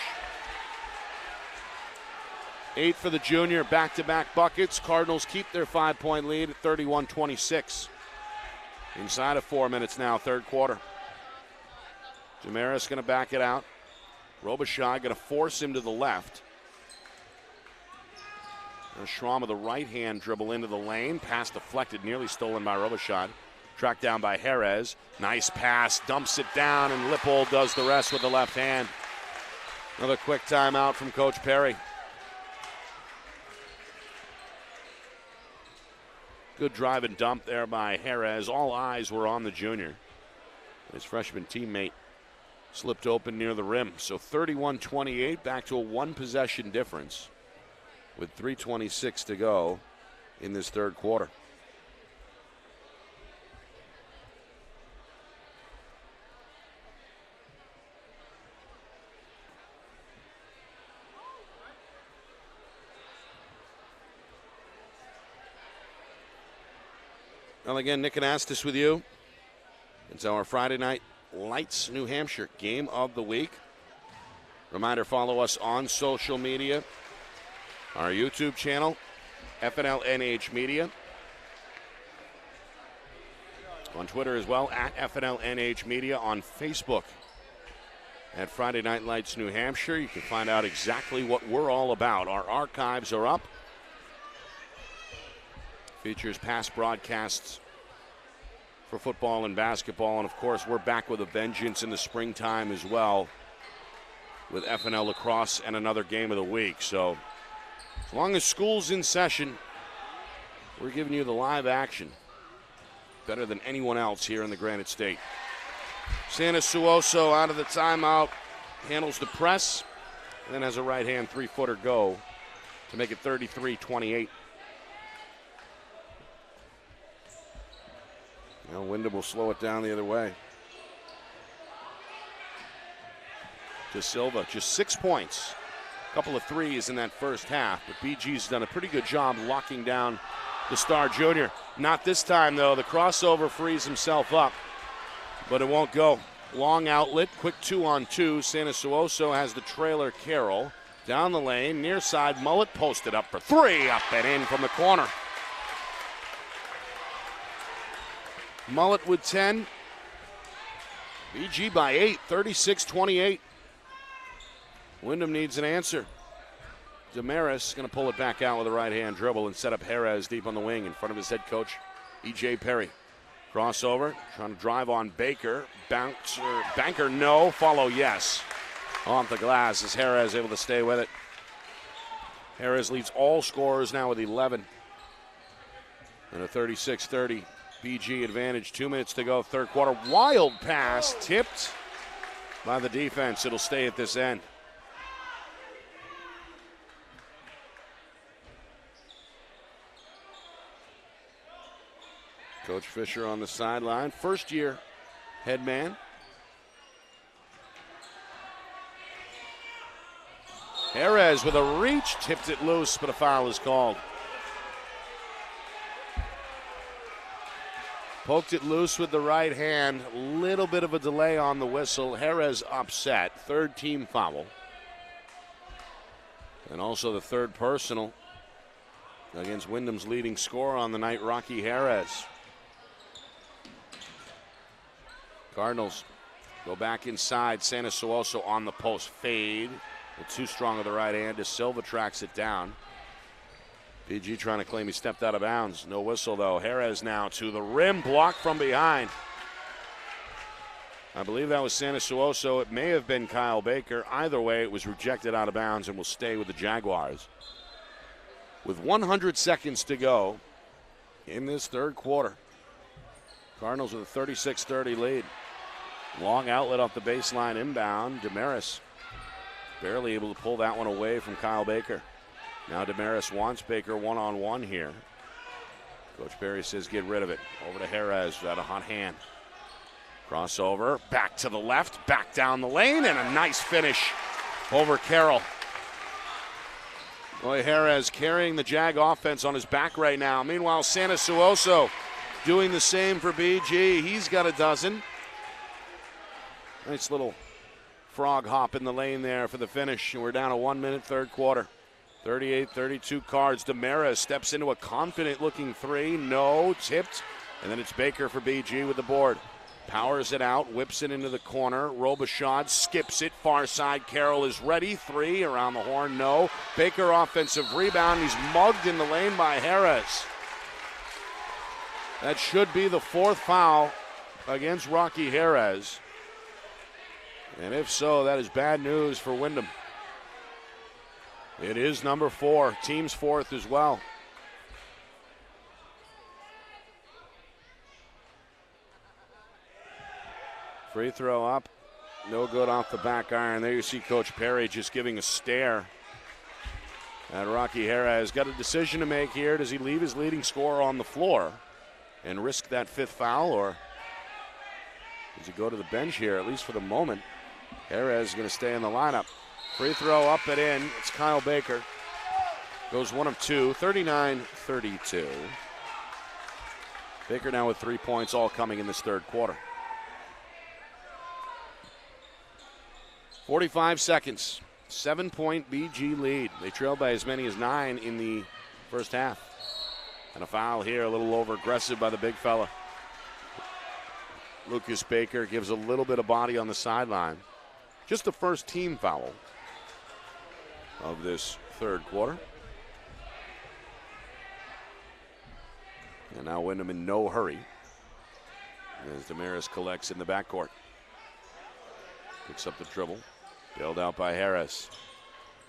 8 for the junior, back-to-back buckets. Cardinals keep their 5-point lead at 31-26. Inside of 4 minutes now, third quarter. Damaris going to back it out. Robichaud going to force him to the left. Schramm with a right-hand dribble into the lane. Pass deflected, nearly stolen by Robichaud. Tracked down by Jerez. Nice pass, dumps it down, and Lippold does the rest with the left hand. Another quick timeout from Coach Perry. Good drive and dump there by Jerez. All eyes were on the junior. His freshman teammate slipped open near the rim. So 31-28, back to a one-possession difference with 3:26 to go in this third quarter. Well, again, Nick Anastas with you. It's our Friday night Lights New Hampshire game of the week. Reminder, follow us on social media. Our YouTube channel, FNL NH Media. On Twitter as well, at FNL NH Media. On Facebook, at Friday Night Lights New Hampshire. You can find out exactly what we're all about. Our archives are up. Features past broadcasts for football and basketball. And, of course, we're back with a vengeance in the springtime as well with FNL lacrosse and another game of the week. So as long as school's in session, we're giving you the live action better than anyone else here in the Granite State. Sanasuoso out of the timeout, handles the press, and then has a right-hand three-footer go to make it 33-28. Now Windham will slow it down the other way. De Silva, just 6 points. A couple of threes in that first half, but BG's done a pretty good job locking down the star junior. Not this time, though. The crossover frees himself up, but it won't go. Long outlet, quick 2-on-2. Sanasuoso has the trailer, Carroll. Down the lane, near side, Mullet posted up for 3, up and in from the corner. Mullet with 10. BG by 8, 36-28. Windham needs an answer. Damaris going to pull it back out with a right-hand dribble and set up Jerez deep on the wing in front of his head coach, E.J. Perry. Crossover, trying to drive on Baker. Bouncer, banker, no. Follow, yes. Off the glass as Jerez able to stay with it. Jerez leads all scorers now with 11. And a 36-30 BG advantage. 2 minutes to go, third quarter. Wild pass, tipped by the defense. It'll stay at this end. Coach Fisher on the sideline. First year head man. Jerez with a reach, tipped it loose, but a foul is called. Poked it loose with the right hand. Little bit of a delay on the whistle. Jerez upset. Third team foul. And also the third personal against Windham's leading scorer on the night, Rocky Jerez. Cardinals go back inside. Santa Suoso on the post. Fade. Too strong with the right hand. De Silva tracks it down. BG trying to claim he stepped out of bounds. No whistle, though. Jerez now to the rim. Blocked from behind. I believe that was Santa Suoso. It may have been Kyle Baker. Either way, it was rejected out of bounds and will stay with the Jaguars. With 100 seconds to go in this third quarter, Cardinals with a 36-30 lead. Long outlet off the baseline inbound. Damaris barely able to pull that one away from Kyle Baker. Now Damaris wants Baker one-on-one here. Coach Perry says get rid of it. Over to Jerez, got a hot hand. Crossover, back to the left, back down the lane, and a nice finish over Carroll. Boy, Jerez carrying the Jag offense on his back right now. Meanwhile, Santa Suoso doing the same for BG. He's got a dozen. Nice little frog hop in the lane there for the finish. And we're down a 1 minute third quarter. 38-32 Cards. Damaris steps into a confident-looking three. No, tipped. And then it's Baker for BG with the board. Powers it out, whips it into the corner. Robichaud skips it, far side. Carroll is ready. Three around the horn, no. Baker offensive rebound. He's mugged in the lane by Jerez. That should be the fourth foul against Rocky Jerez. And if so, that is bad news for Windham. It is number 4, team's fourth as well. Free throw up, no good off the back iron. There you see Coach Perry just giving a stare at Rocky Jerez. Got a decision to make here. Does he leave his leading scorer on the floor and risk that fifth foul, or does he go to the bench here, at least for the moment? Jerez is going to stay in the lineup. Free throw up and in. It's Kyle Baker. Goes 1 of 2, 39-32. Baker now with 3 points, all coming in this third quarter. 45 seconds. 7-point BG lead. They trailed by as many as 9 in the first half. And a foul here, a little over aggressive by the big fella. Lucas Baker gives a little bit of body on the sideline. Just the first team foul of this third quarter. And now Windham in no hurry as Damaris collects in the backcourt. Picks up the dribble. Bailed out by Jerez.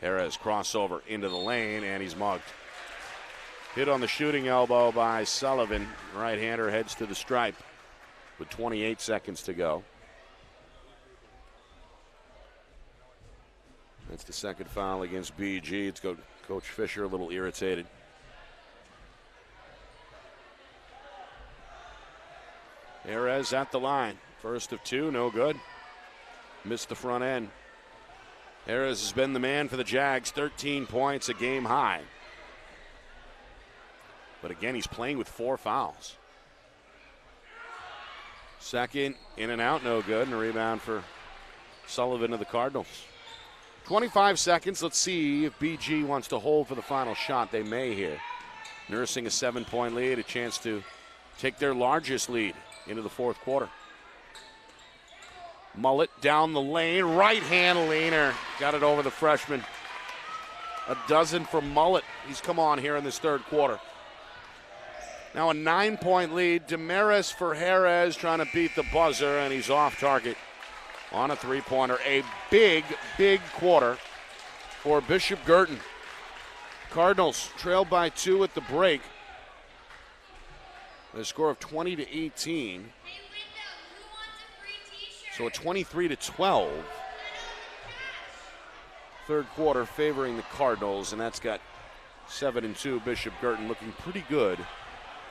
Jerez crossover into the lane, and he's mugged. Hit on the shooting elbow by Sullivan. Right-hander heads to the stripe with 28 seconds to go. That's the second foul against BG. It's Coach Fisher a little irritated. Jerez at the line. First of 2, no good. Missed the front end. Jerez has been the man for the Jags. 13 points, a game high. But again, he's playing with 4 fouls. Second, in and out, no good. And a rebound for Sullivan of the Cardinals. 25 seconds. Let's see if BG wants to hold for the final shot. They may here. Nursing a 7-point lead, a chance to take their largest lead into the fourth quarter. Mullet down the lane, right hand leaner. Got it over the freshman. A dozen for Mullet. He's come on here in this third quarter. Now a 9-point lead. Damaris for Jerez trying to beat the buzzer, and he's off target on a three-pointer. A big, big quarter for Bishop Guertin. Cardinals trailed by 2 at the break. A score of 20-18. So a 23-12. Third quarter favoring the Cardinals, and that's got 7-2. Bishop Guertin looking pretty good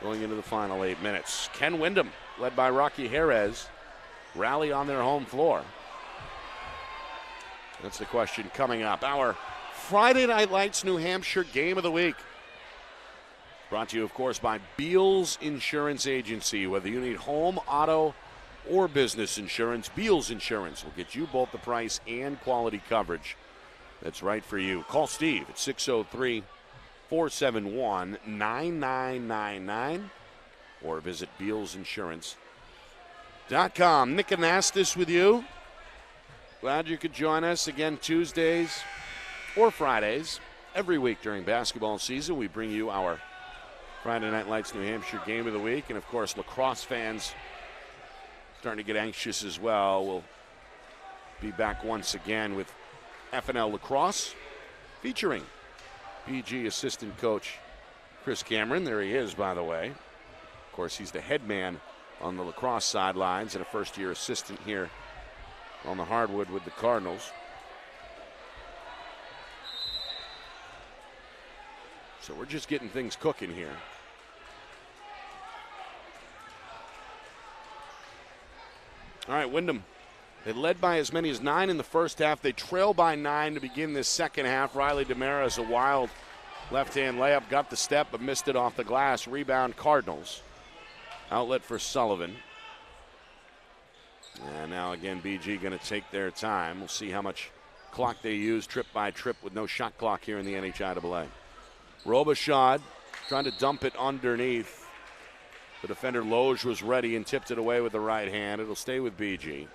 going into the final 8 minutes. Can Windham, led by Rocky Jerez, rally on their home floor? That's the question coming up. Our Friday Night Lights New Hampshire Game of the Week. Brought to you, of course, by Beals Insurance Agency. Whether you need home, auto, or business insurance, Beals Insurance will get you both the price and quality coverage that's right for you. Call Steve at 603-471-9999 or visit BealsInsurance.com. Nick Anastas with you. Glad you could join us again Tuesdays or Fridays. Every week during basketball season, we bring you our Friday Night Lights New Hampshire Game of the Week. And, of course, lacrosse fans starting to get anxious as well. We'll be back once again with FNL Lacrosse featuring BG assistant coach Chris Cameron. There he is, by the way. Of course, he's the head man on the lacrosse sidelines and a first-year assistant here on the hardwood with the Cardinals. So we're just getting things cooking here. All right, Windham. They led by as many as 9 in the first half. They trail by 9 to begin this second half. Riley Damaris, a wild left-hand layup, got the step but missed it off the glass. Rebound Cardinals. Outlet for Sullivan. And now again, BG going to take their time. We'll see how much clock they use trip by trip with no shot clock here in the NHIAA. Robichaud trying to dump it underneath. The defender Loge was ready and tipped it away with the right hand. It'll stay with BG.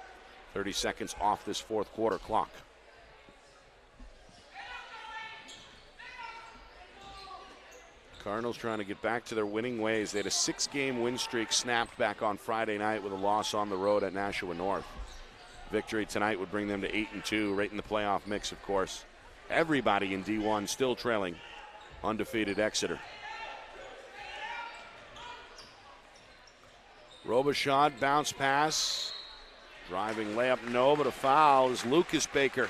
30 seconds off this fourth quarter clock. Cardinals trying to get back to their winning ways. They had a 6-game win streak snapped back on Friday night with a loss on the road at Nashua North. Victory tonight would bring them to 8-2, right in the playoff mix, of course. Everybody in D1 still trailing undefeated Exeter. Robichaud bounce pass. Driving layup, no, but a foul as Lucas Baker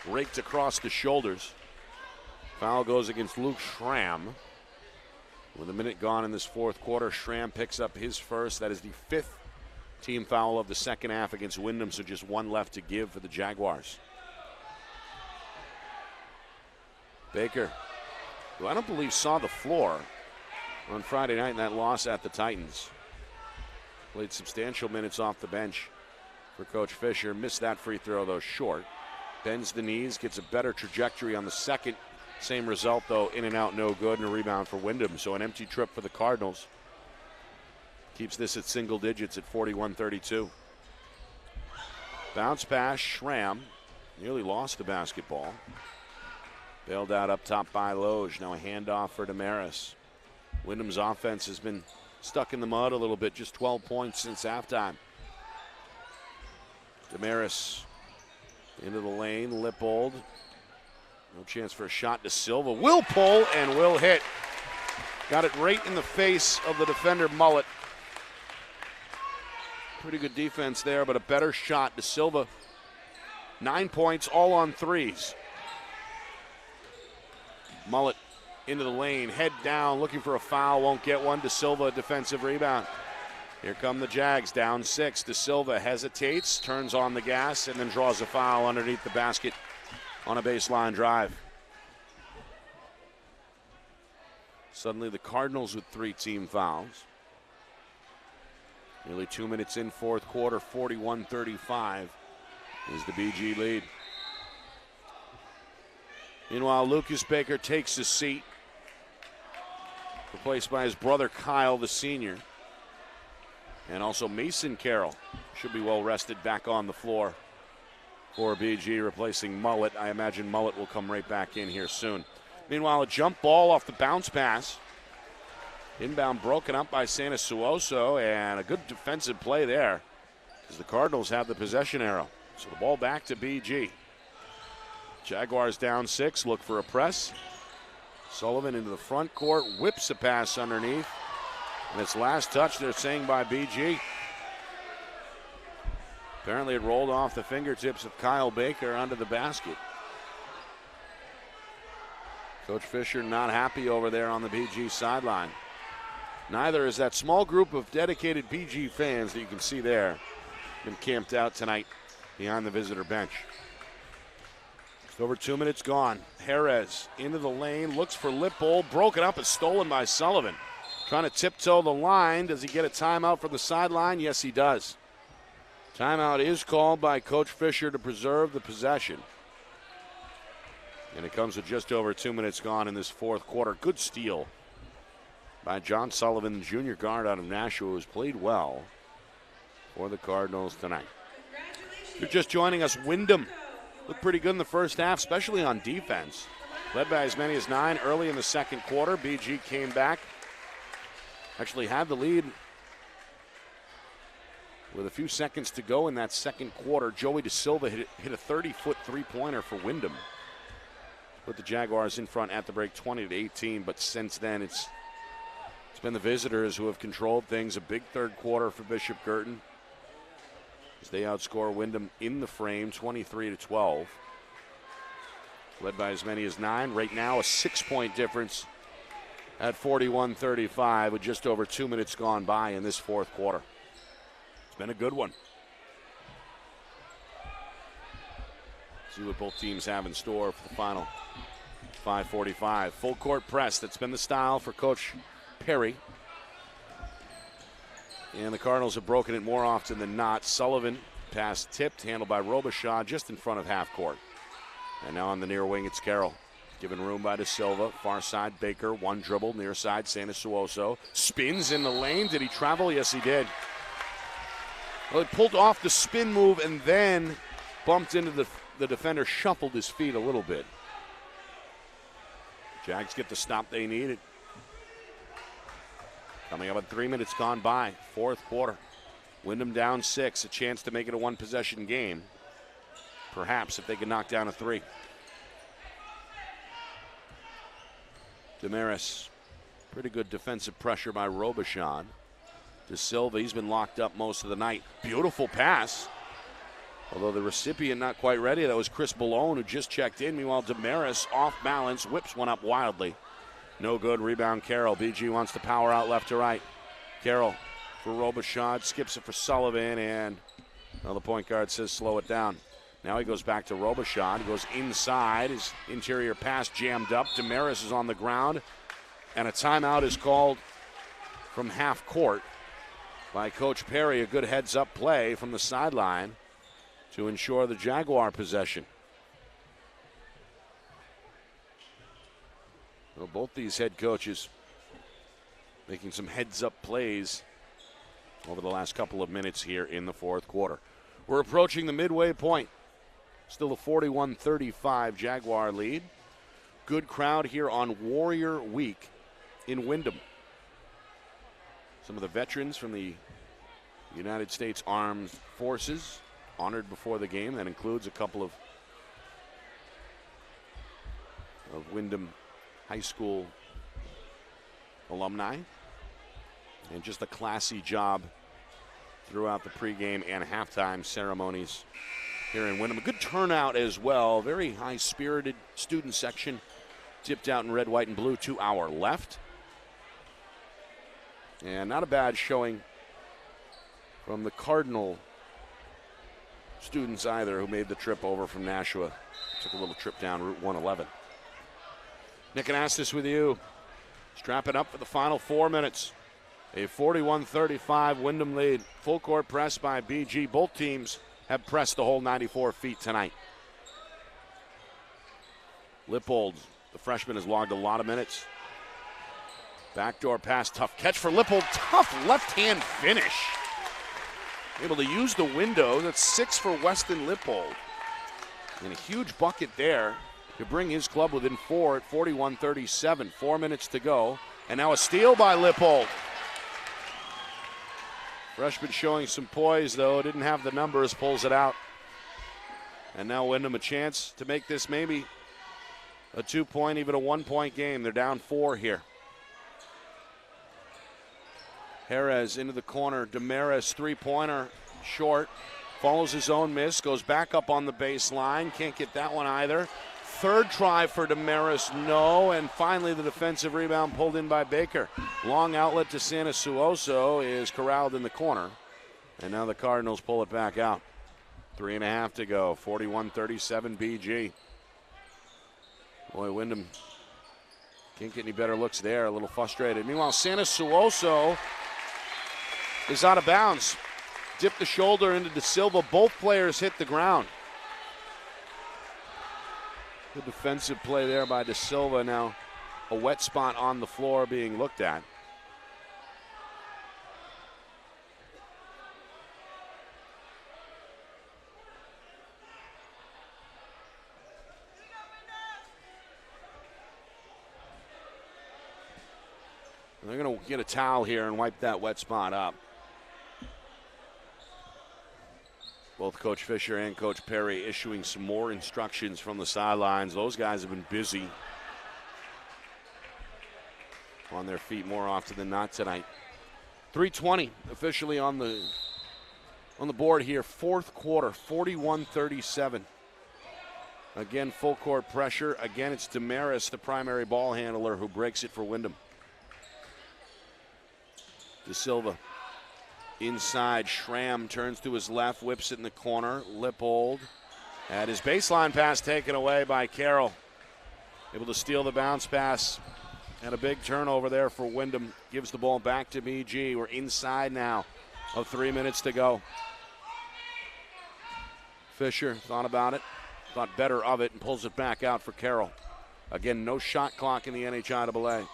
raked across the shoulders. Foul goes against Luke Schramm. With a minute gone in this fourth quarter, Schramm picks up his first. That is the 5th team foul of the second half against Windham, so just 1 left to give for the Jaguars. Baker, who I don't believe saw the floor on Friday night in that loss at the Titans. Played substantial minutes off the bench for Coach Fisher. Missed that free throw, though, short. Bends the knees, gets a better trajectory on the second. Same result, though, in and out, no good, and a rebound for Windham. So an empty trip for the Cardinals. Keeps this at single digits at 41-32. Bounce pass, Schramm. Nearly lost the basketball. Bailed out up top by Loge. Now a handoff for Damaris. Windham's offense has been stuck in the mud a little bit. Just 12 points since halftime. Damaris into the lane. Lippold. No chance for a shot to Silva. Will pull and will hit. Got it right in the face of the defender, Mullet. Pretty good defense there, but a better shot to Silva. 9 points, all on threes. Mullet into the lane, head down, looking for a foul, won't get one. De Silva, defensive rebound. Here come the Jags, down 6. De Silva hesitates, turns on the gas, and then draws a foul underneath the basket on a baseline drive. Suddenly the Cardinals with 3 team fouls. Nearly 2 minutes in fourth quarter, 41-35 is the BG lead. Meanwhile, Lucas Baker takes his seat, replaced by his brother Kyle, the senior. And also Mason Carroll should be well rested back on the floor for BG, replacing Mullet. I imagine Mullet will come right back in here soon. Meanwhile, a jump ball off the bounce pass. Inbound broken up by Santa Suoso, and a good defensive play there as the Cardinals have the possession arrow. So the ball back to BG. Jaguars down 6, look for a press. Sullivan into the front court, whips a pass underneath. And its last touch, they're saying, by BG. Apparently it rolled off the fingertips of Kyle Baker onto the basket. Coach Fisher not happy over there on the BG sideline. Neither is that small group of dedicated BG fans that you can see there. Been camped out tonight behind the visitor bench. Just over 2 minutes gone. Jerez into the lane, looks for Lippold, broken up and stolen by Sullivan. Trying to tiptoe the line. Does he get a timeout from the sideline? Yes, he does. Timeout is called by Coach Fisher to preserve the possession. And it comes with just over 2 minutes gone in this fourth quarter. Good steal by John Sullivan, the junior guard out of Nashua, who's played well for the Cardinals tonight. If you're just joining us, Windham looked pretty good in the first half, especially on defense. Led by as many as 9 early in the second quarter. BG came back, actually had the lead with a few seconds to go in that second quarter. Joey DeSilva hit a 30-foot three-pointer for Windham. Put the Jaguars in front at the break 20-18, but since then it's been the visitors who have controlled things. A big third quarter for Bishop Guertin as they outscore Windham in the frame 23-12. Led by as many as 9. Right now a 6-point difference at 41-35 with just over 2 minutes gone by in this fourth quarter. It's been a good one. See what both teams have in store for the final 5:45. Full court press, that's been the style for Coach Perry. And the Cardinals have broken it more often than not. Sullivan, pass tipped, handled by Robichaud just in front of half court. And now on the near wing, it's Carroll. Given room by DeSilva. Far side, Baker. One dribble. Near side, Sanasuoso. Spins in the lane. Did he travel? Yes, he did. Well, he pulled off the spin move and then bumped into the defender, shuffled his feet a little bit. Jags get the stop they needed. Coming up at 3 minutes gone by. Fourth quarter. Windham down 6. A chance to make it a one-possession game. Perhaps if they can knock down a 3. Damaris. Pretty good defensive pressure by Robichaud. DeSilva, he's been locked up most of the night. Beautiful pass. Although the recipient not quite ready. That was Chris Ballone, who just checked in. Meanwhile, Damaris off balance, whips one up wildly. No good. Rebound Carroll. BG wants to power out left to right. Carroll for Robichaud. Skips it for Sullivan. And the point guard says slow it down. Now he goes back to Robichaud. He goes inside. His interior pass jammed up. Damaris is on the ground. And a timeout is called from half court by Coach Perry. A good heads-up play from the sideline to ensure the Jaguar possession. Well, both these head coaches making some heads-up plays over the last couple of minutes here in the fourth quarter. We're approaching the midway point. Still a 41-35 Jaguar lead. Good crowd here on Warrior Week in Windham. Some of the veterans from the United States Armed Forces honored before the game. That includes a couple of Windham High School alumni. And just a classy job throughout the pregame and halftime ceremonies here in Windham. A good turnout as well. Very high-spirited student section. Tipped out in red, white, and blue. 2 hour left. And not a bad showing from the Cardinal students either, who made the trip over from Nashua. Took a little trip down Route 111. Nick Anastas with you. Strap it up for the final 4 minutes. A 41-35 Windham lead. Full court press by BG. Both teams have pressed the whole 94 feet tonight. Lippold, the freshman, has logged a lot of minutes. Backdoor pass, tough catch for Lippold. Tough left-hand finish. Able to use the window. That's 6 for Weston Lippold. And a huge bucket there to bring his club within 4 at 41-37. 4 minutes to go. And now a steal by Lippold. Freshman showing some poise, though. Didn't have the numbers, pulls it out. And now Windham a chance to make this maybe a 2-point, even a 1-point game. They're down 4 here. Jerez into the corner. Damaris, three-pointer, short. Follows his own miss, goes back up on the baseline. Can't get that one either. Third try for Damaris, no. And finally the defensive rebound pulled in by Baker. Long outlet to Sanasuoso is corralled in the corner. And now the Cardinals pull it back out. 3.5 to go. 41-37 BG. Boy, Windham can't get any better looks there. A little frustrated. Meanwhile, Sanasuoso is out of bounds. Dipped the shoulder into DeSilva. Both players hit the ground. Good defensive play there by DeSilva. Now a wet spot on the floor being looked at. They're going to get a towel here and wipe that wet spot up. Both Coach Fisher and Coach Perry issuing some more instructions from the sidelines. Those guys have been busy on their feet more often than not tonight. 3:20 officially on the board here. Fourth quarter, 41-37. Again, full court pressure. Again, it's Damaris, the primary ball handler, who breaks it for Windham. De Silva inside. Schramm turns to his left, whips it in the corner. Lippold had his baseline pass taken away by Carroll. Able to steal the bounce pass. And a big turnover there for Windham. Gives the ball back to BG. We're inside now of 3 minutes to go. Fisher thought about it, thought better of it, and pulls it back out for Carroll. Again, no shot clock in the NHIAA.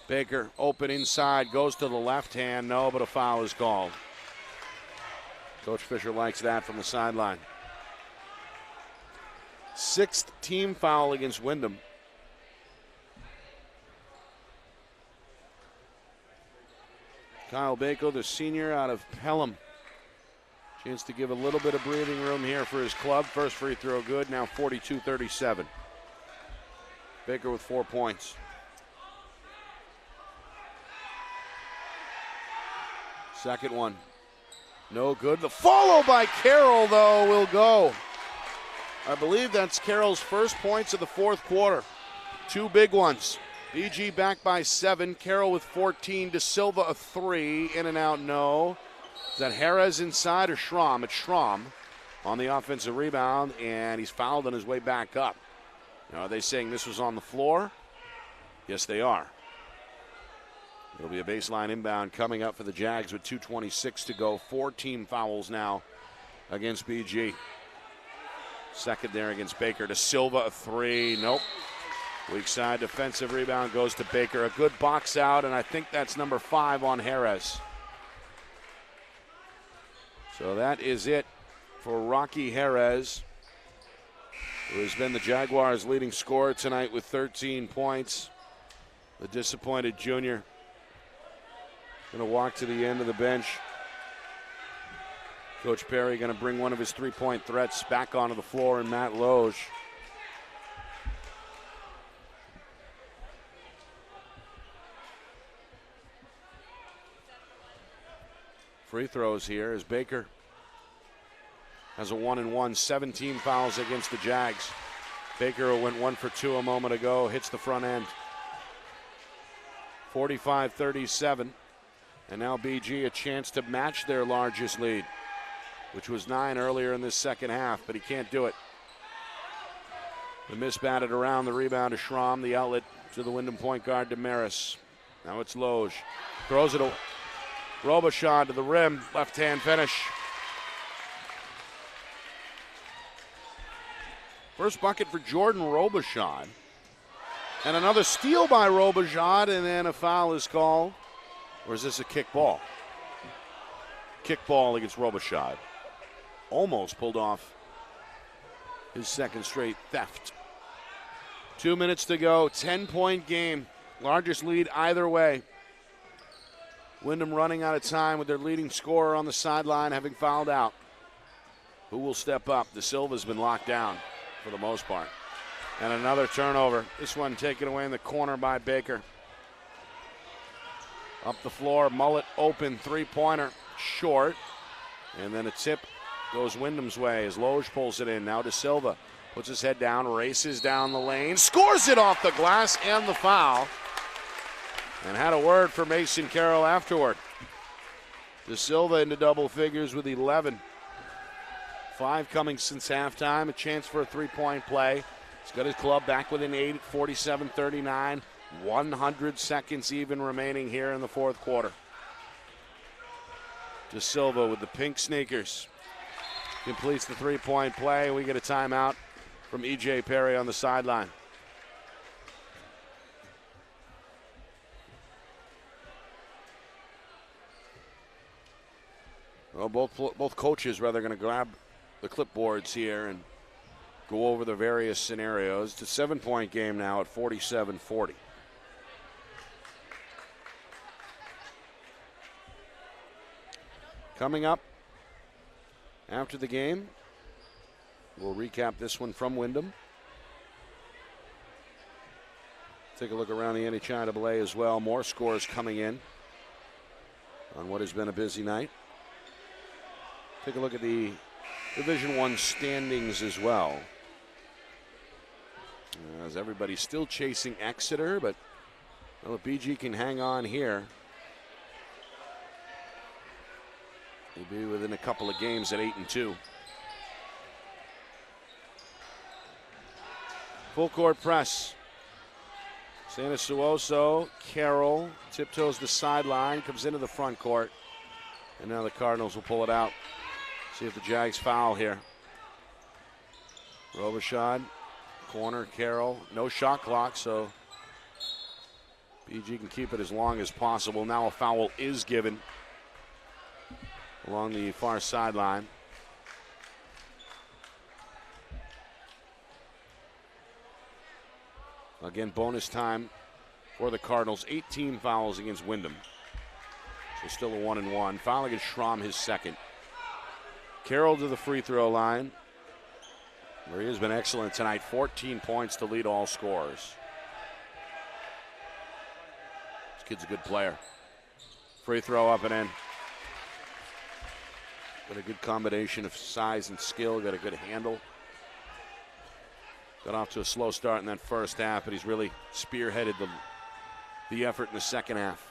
Baker open inside, goes to the left hand. No, but a foul is called. Coach Fisher likes that from the sideline. Sixth team foul against Windham. Kyle Bako, the senior out of Pelham. Chance to give a little bit of breathing room here for his club. First free throw good, now 42-37. Baker with 4 points. Second one, no good. The follow by Carroll, though, will go. I believe that's Carroll's first points of the fourth quarter. 2 big ones. BG back by 7. Carroll with 14. De Silva a 3. In and out, no. Is that Jerez inside or Schramm? It's Schramm on the offensive rebound, and he's fouled on his way back up. Now, are they saying this was on the floor? Yes, they are. It'll be a baseline inbound coming up for the Jags with 2:26 to go. 4 team fouls now against BG. Second there against Baker. De Silva a 3. Nope. Weak side defensive rebound goes to Baker. A good box out, and I think that's number 5 on Jerez. So that is it for Rocky Jerez, who has been the Jaguars' leading scorer tonight with 13 points. The disappointed junior going to walk to the end of the bench. Coach Perry going to bring one of his three-point threats back onto the floor, and Matt Loge. Free throws here as Baker has a 1-and-1, 17 fouls against the Jags. Baker went 1 for 2 a moment ago, hits the front end. 45-37, and now BG a chance to match their largest lead, which was 9 earlier in this second half, but he can't do it. The miss batted around, the rebound to Schramm, the outlet to the Windham point guard Damaris. Now it's Loge, throws it away. Robichaud to the rim, left-hand finish. First bucket for Jordan Robichaud. And another steal by Robichaud, and then a foul is called. Or is this a kick ball? Kick ball against Robichaud. Almost pulled off his second straight theft. 2 minutes to go, 10-point game. Largest lead either way. Windham running out of time with their leading scorer on the sideline having fouled out. Who will step up? De Silva's been locked down for the most part. And another turnover. This one taken away in the corner by Baker. Up the floor, Mullet open, three-pointer, short. And then a tip goes Windham's way as Loge pulls it in. Now De Silva puts his head down, races down the lane, scores it off the glass and the foul. And had a word for Mason Carroll afterward. De Silva into double figures with 11. 5 coming since halftime. A chance for a three-point play. He's got his club back within 8 at 47-39. 100 seconds even remaining here in the fourth quarter. De Silva with the pink sneakers completes the three-point play. We get a timeout from E.J. Perry on the sideline. Well, both coaches rather going to grab the clipboards here and go over the various scenarios. It's a 7-point game now at 47-40. Coming up after the game, we'll recap this one from Windham. Take a look around the NHIAA as well. More scores coming in on what has been a busy night. Take a look at the Division I standings as well. As everybody's still chasing Exeter, but well, if BG can hang on here, they'll be within a couple of games at 8-2. Full court press. Santa Suoso, Carroll tiptoes the sideline, comes into the front court, and now the Cardinals will pull it out. See if the Jags foul here. Robichaud, corner, Carroll, no shot clock, so BG can keep it as long as possible. Now a foul is given along the far sideline. Again, bonus time for the Cardinals. 18 fouls against Windham. So still a 1-1. Foul against Schramm, his second. Carroll to the free throw line, where he has been excellent tonight. 14 points to lead all scorers. This kid's a good player. Free throw up and in. Got a good combination of size and skill. Got a good handle. Got off to a slow start in that first half, but he's really spearheaded the effort in the second half.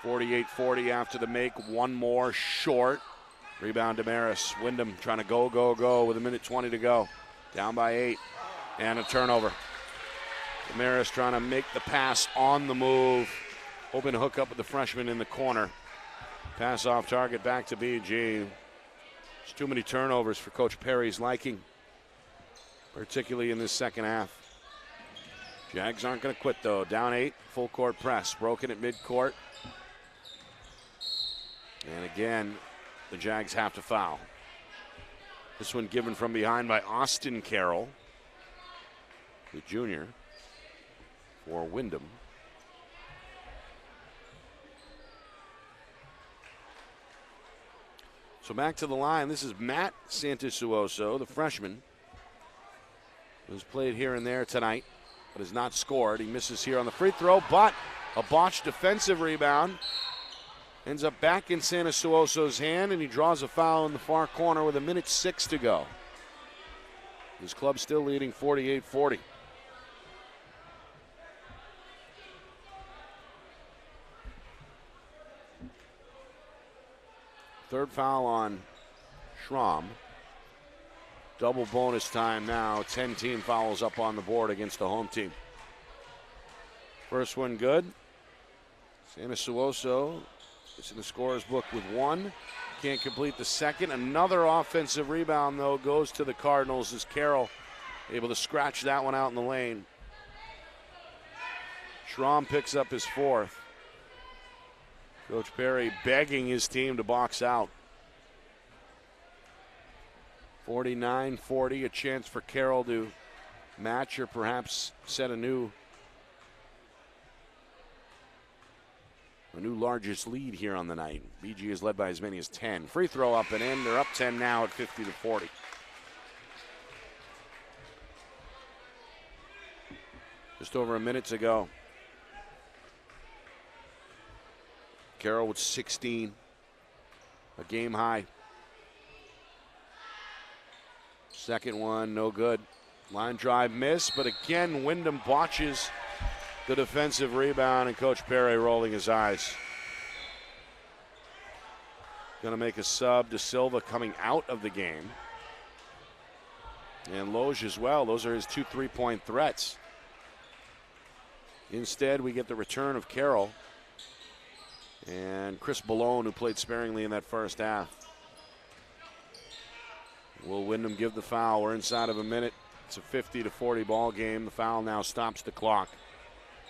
48-40 after the make. One more short. Rebound Damaris. Windham trying to go with 1:20 to go. Down by 8. And a turnover. Damaris trying to make the pass on the move. Hoping to hook up with the freshman in the corner. Pass off target back to BG. There's too many turnovers for Coach Perry's liking, particularly in this second half. Jags aren't going to quit, though. Down 8, full court press. Broken at midcourt. And again, the Jags have to foul. This one given from behind by Austin Carroll, the junior, for Windham. So back to the line. This is Matt Santasuoso, the freshman, who's played here and there tonight, but has not scored. He misses here on the free throw, but a botched defensive rebound. Ends up back in Santasuoso's hand, and he draws a foul in the far corner with 1:06 to go. His club still leading 48-40. Third foul on Schramm. Double bonus time now. 10 team fouls up on the board against the home team. First one good. Santasuoso is in the scorer's book with 1. Can't complete the second. Another offensive rebound, though, goes to the Cardinals as Carroll able to scratch that one out in the lane. Schramm picks up his 4th. Coach Perry begging his team to box out. 49-40, a chance for Carroll to match or perhaps set a new largest lead here on the night. BG is led by as many as 10. Free throw up and in. They're up 10 now at 50-40. Just over a minute to go. Carroll with 16, a game high. Second one, no good. Line drive miss, but again, Windham botches the defensive rebound, and Coach Perry rolling his eyes. Going to make a sub to Silva coming out of the game. And Loge as well. Those are his 2 3-point threats. Instead, we get the return of Carroll and Chris Ballone, who played sparingly in that first half. Will Windham give the foul? We're inside of a minute. It's a 50-40 ball game. The foul now stops the clock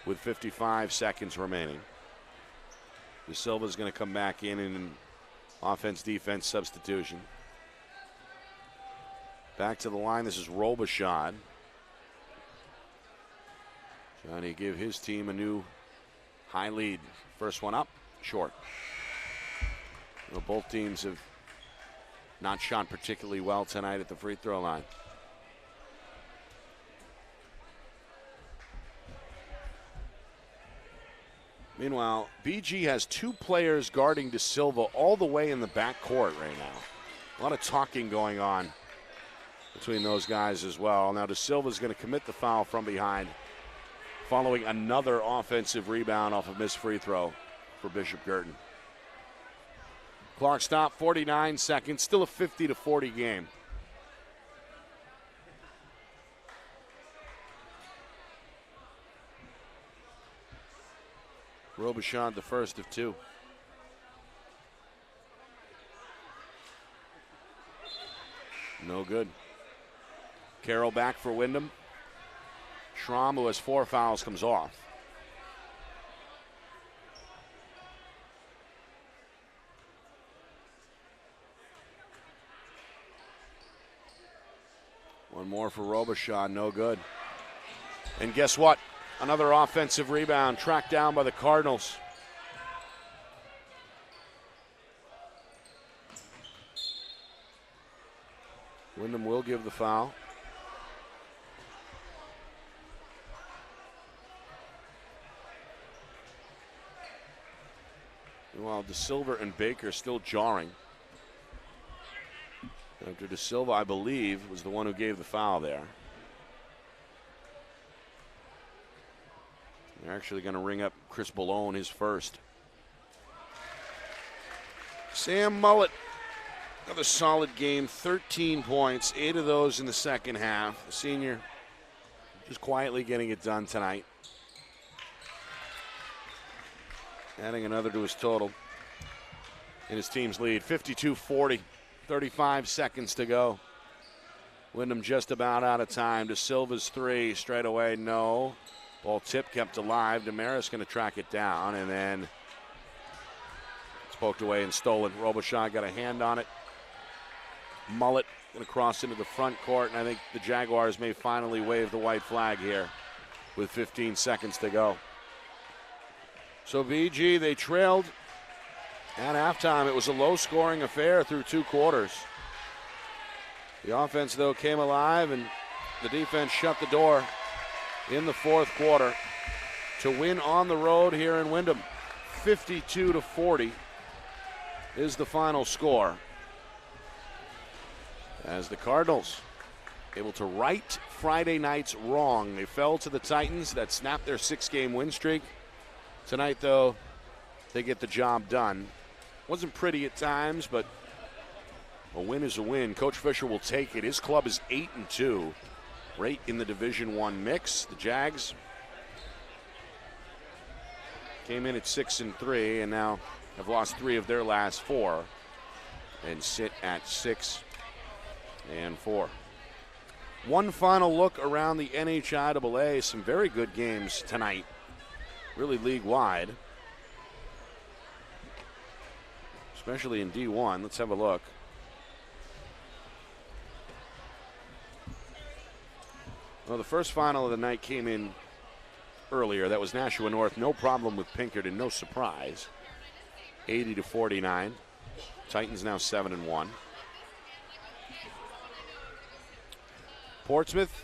with 55 seconds remaining. De Silva's going to come back in an offense-defense substitution. Back to the line. This is Robichaud. Trying to give his team a new high lead. First one up. Short. Well, both teams have not shot particularly well tonight at the free throw line. Meanwhile, BG has two players guarding De Silva all the way in the backcourt right now. A lot of talking going on between those guys as well. Now De Silva's going to commit the foul from behind, following another offensive rebound off a missed free throw for Bishop Guertin. Clock stop, 49 seconds, still a 50-40 game. Robichaud, the first of two. No good. Carroll back for Windham. Schramm, who has 4 fouls, comes off. One more for Robichaud, no good. And guess what? Another offensive rebound tracked down by the Cardinals. Windham will give the foul. Meanwhile, De Silva and Baker still jarring. After De Silva, I believe, was the one who gave the foul there. They're actually going to ring up Chris Ballone, his first. Sam Mullett, another solid game, 13 points, 8 of those in the second half. The senior just quietly getting it done tonight. Adding another to his total in his team's lead, 52-40, 35 seconds to go. Windham just about out of time. De Silva's three, straight away, no. Ball tip kept alive. Damaris going to track it down, and then it's poked away and stolen. Robichaud got a hand on it. Mullett going to cross into the front court, and I think the Jaguars may finally wave the white flag here with 15 seconds to go. So BG, they trailed at halftime. It was a low-scoring affair through 2 quarters. The offense, though, came alive, and the defense shut the door in the fourth quarter to win on the road here in Windham. 52-40 is the final score, as the Cardinals able to right Friday night's wrong. They fell to the Titans that snapped their 6-game win streak. Tonight, though, they get the job done. Wasn't pretty at times, but a win is a win. Coach Fisher will take it. His club is 8-2. Right in the Division I mix. The Jags came in at 6-3 and now have lost 3 of their last 4 and sit at 6-4. One final look around the NHIAA. Some very good games tonight, really league-wide, especially in D1. Let's have a look. Well, the first final of the night came in earlier. That was Nashua North. No problem with Pinkerton. No surprise. 80-49. Titans now 7-1. Portsmouth,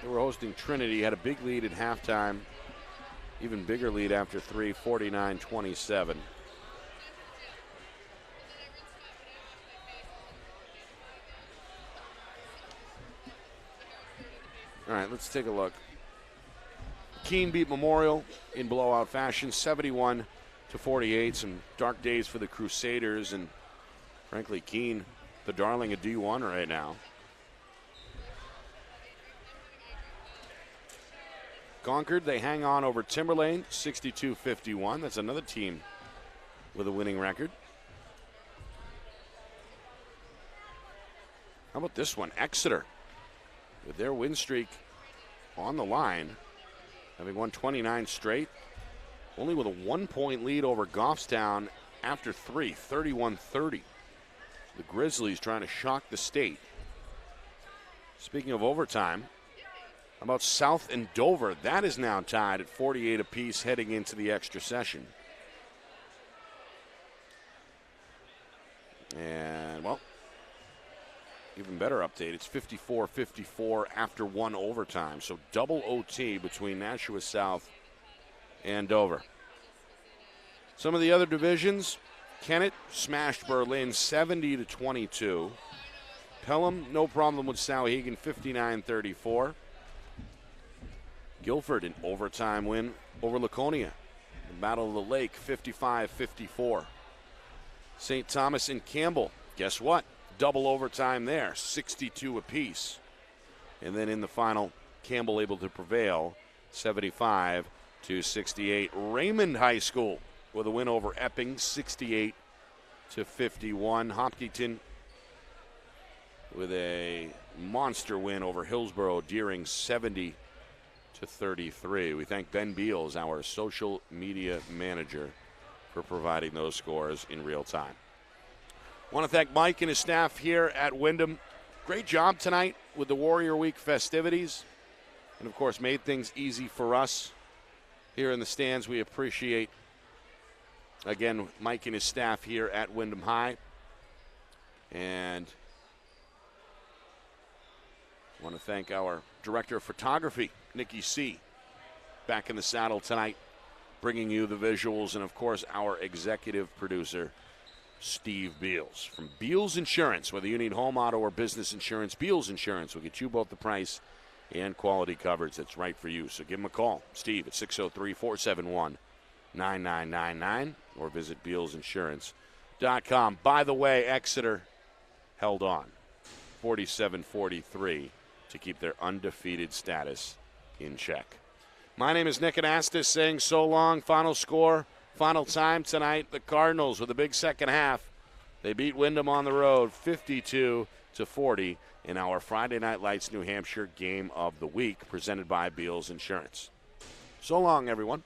they were hosting Trinity. Had a big lead at halftime. Even bigger lead after 3, 49-27. All right, let's take a look. Keene beat Memorial in blowout fashion, 71-48. Some dark days for the Crusaders, and frankly, Keene, the darling of D1 right now. Concord, they hang on over Timberlane, 62-51. That's another team with a winning record. How about this one? Exeter, with their win streak on the line, having won 29 straight, only with a 1-point lead over Goffstown after 3, 31-30. The Grizzlies trying to shock the state. Speaking of overtime, how about South and Dover? That is now tied at 48 apiece heading into the extra session. even better update, it's 54-54 after one overtime. So double OT between Nashua South and Dover. Some of the other divisions, Kennett smashed Berlin 70-22. Pelham, no problem with Souhegan, 59-34. Guilford, an overtime win over Laconia. The Battle of the Lake, 55-54. St. Thomas and Campbell, guess what? Double overtime there, 62 apiece. And then in the final, Campbell able to prevail, 75-68. Raymond High School with a win over Epping, 68-51. Hopkinton with a monster win over Hillsborough Deering, 70-33. We thank Ben Beals, our social media manager, for providing those scores in real time. I want to thank Mike and his staff here at Windham. Great job tonight with the Warrior Week festivities. And, of course, made things easy for us here in the stands. We appreciate, again, Mike and his staff here at Windham High. And I want to thank our director of photography, Nikki C., back in the saddle tonight, bringing you the visuals. And, of course, our executive producer, Steve Beals. From Beals Insurance, whether you need home, auto, or business insurance, Beals Insurance will get you both the price and quality coverage that's right for you. So give him a call, Steve, at 603-471-9999, or visit BealsInsurance.com. By the way, Exeter held on 47-43 to keep their undefeated status in check. My name is Nick Anastas saying so long. Final score, final time tonight, the Cardinals with a big second half. They beat Windham on the road 52-40 in our Friday Night Lights New Hampshire Game of the Week, presented by Beals Insurance. So long, everyone.